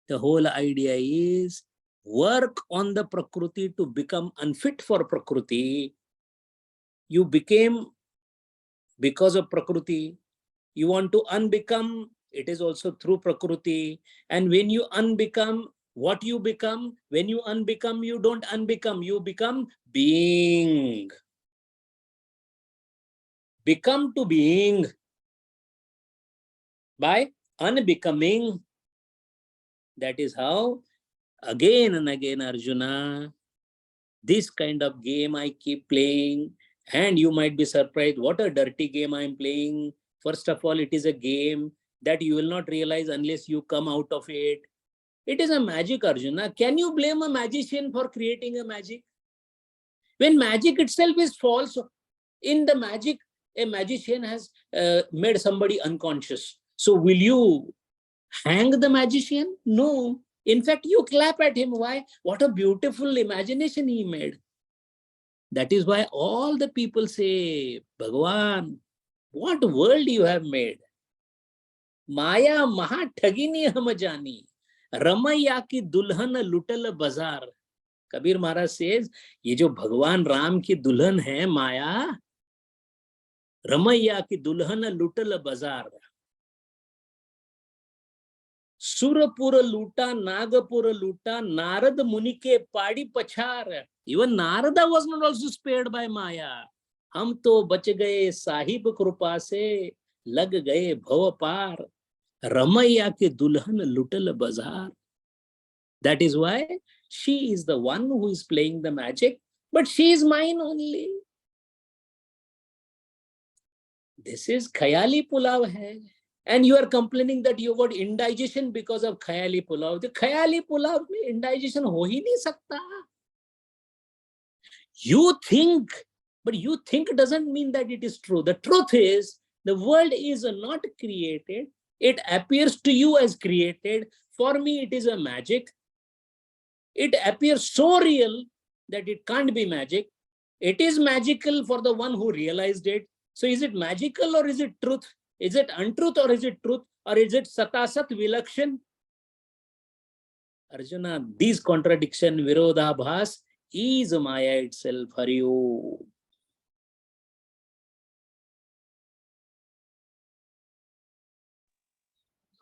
The whole idea is work on the Prakriti to become unfit for Prakriti. You became, because of Prakriti, You want to unbecome, it is also through Prakriti. And when you unbecome, what you become? When you unbecome, you don't unbecome, you become being. Become to being by unbecoming. That is how, again and again, Arjuna, this kind of game I keep playing, and you might be surprised what a dirty game I'm playing. First of all, it is a game that you will not realize unless you come out of it. It is a magic, Arjuna. Can you blame a magician for creating a magic? When magic itself is false, in the magic, a magician has made somebody unconscious. So will you hang the magician? No. In fact, you clap at him. Why? What a beautiful imagination he made. That is why all the people say, Bhagavan, what world you have made. Maya maha thagini hum jani. Ramaya ki dulhan lutal bazar. Kabir Maharaj says, ये जो भगवान राम की दुल्हन है माया, रमैया की दुल्हन लुटल बाजार. सुरपुर लूटा, नागपुर लूटा, Narad Muni के पाड़ी पछार. Even Narada was not also spared by Maya. हम तो बच गए साहिब कृपा से, लग गए भव पार. रमैया के दुल्हन लुटल बाजार. That is why she is the one who is playing the magic, but she is mine only. This is khayali pulav hai. And you are complaining that you got indigestion because of khayali pulav. The khayali pulav mein indigestion ho hi nahi sakta. You think, but you think doesn't mean that it is true. The truth is, the world is not created. It appears to you as created. For me, it is a magic. It appears so real that it can't be magic. It is magical for the one who realized it. So is it magical or is it truth? Is it untruth or is it truth? Or is it satasat vilakshan? Arjuna, these contradiction, virodhabhas, is Maya itself. Hari Om.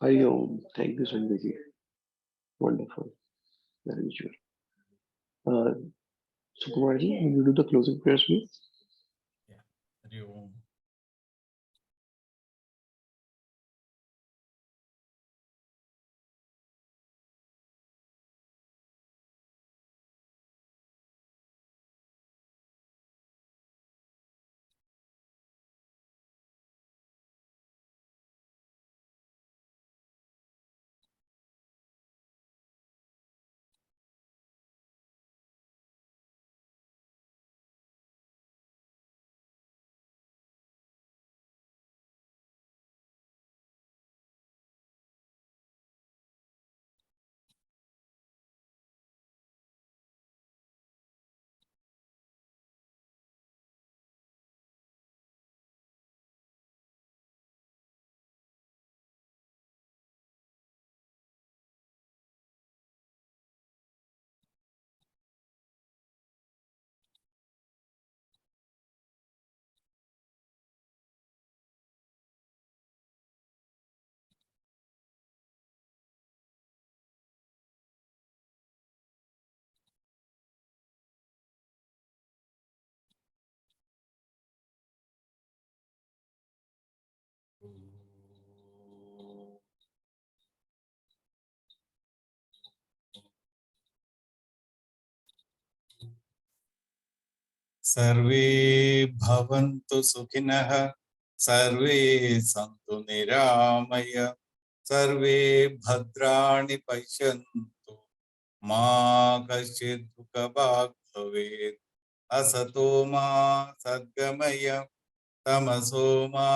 Hari Om. Thank you, Sanjay ji. Wonderful. Very visual. Sukumar ji, will you do the closing prayers, please? Yeah. Hari Om. सर्वे भवन्तु सुखिनः, सर्वे सन्तु निरामय, सर्वे भद्राणि पश्यन्तु, मा कश्चित् दुःखभाग् भवेत्. असतो मा सद्गमय, तमसो मा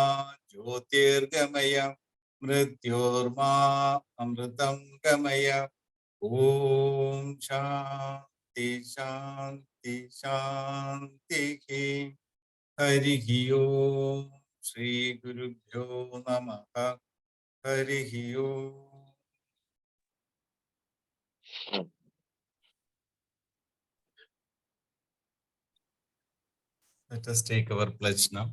ज्योतिर्गमय, मृत्योर्मा अमृतं गमय. ओम शांति शांति शांति. हरिः ओम. श्री गुरुभ्यो नमः. हरिः ओम. Let us take our pledge now.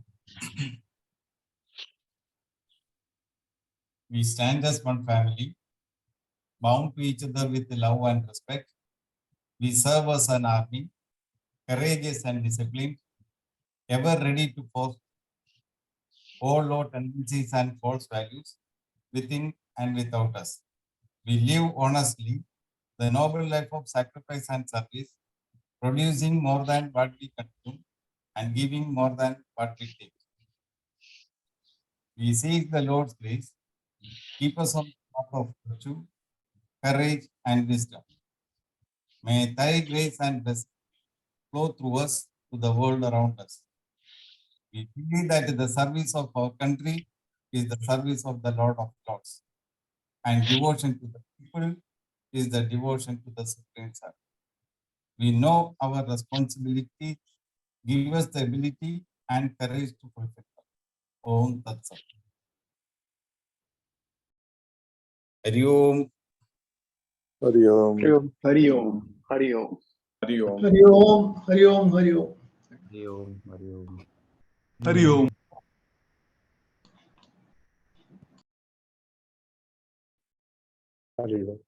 We stand as one family, bound to each other with love and respect. We serve as an army, courageous and disciplined, ever ready to force all low tendencies and false values within and without us. We live honestly the noble life of sacrifice and service, producing more than what we consume and giving more than what we take. We seek the Lord's grace, keep us on the path of virtue, courage, and wisdom. May Thy grace and blessing flow through us to the world around us. We believe that the service of our country is the service of the Lord of Lords, and devotion to the people is the devotion to the Supreme Servant. We know our responsibility, give us the ability and courage to fulfill them. Om Tat Sat. Hari Om. Hari Om. Hari Om. Hari Om. Hari Om. Hari Om, Hari Om, Hari Om. Hari Om, Hari Om. Hari Om. Hari Om.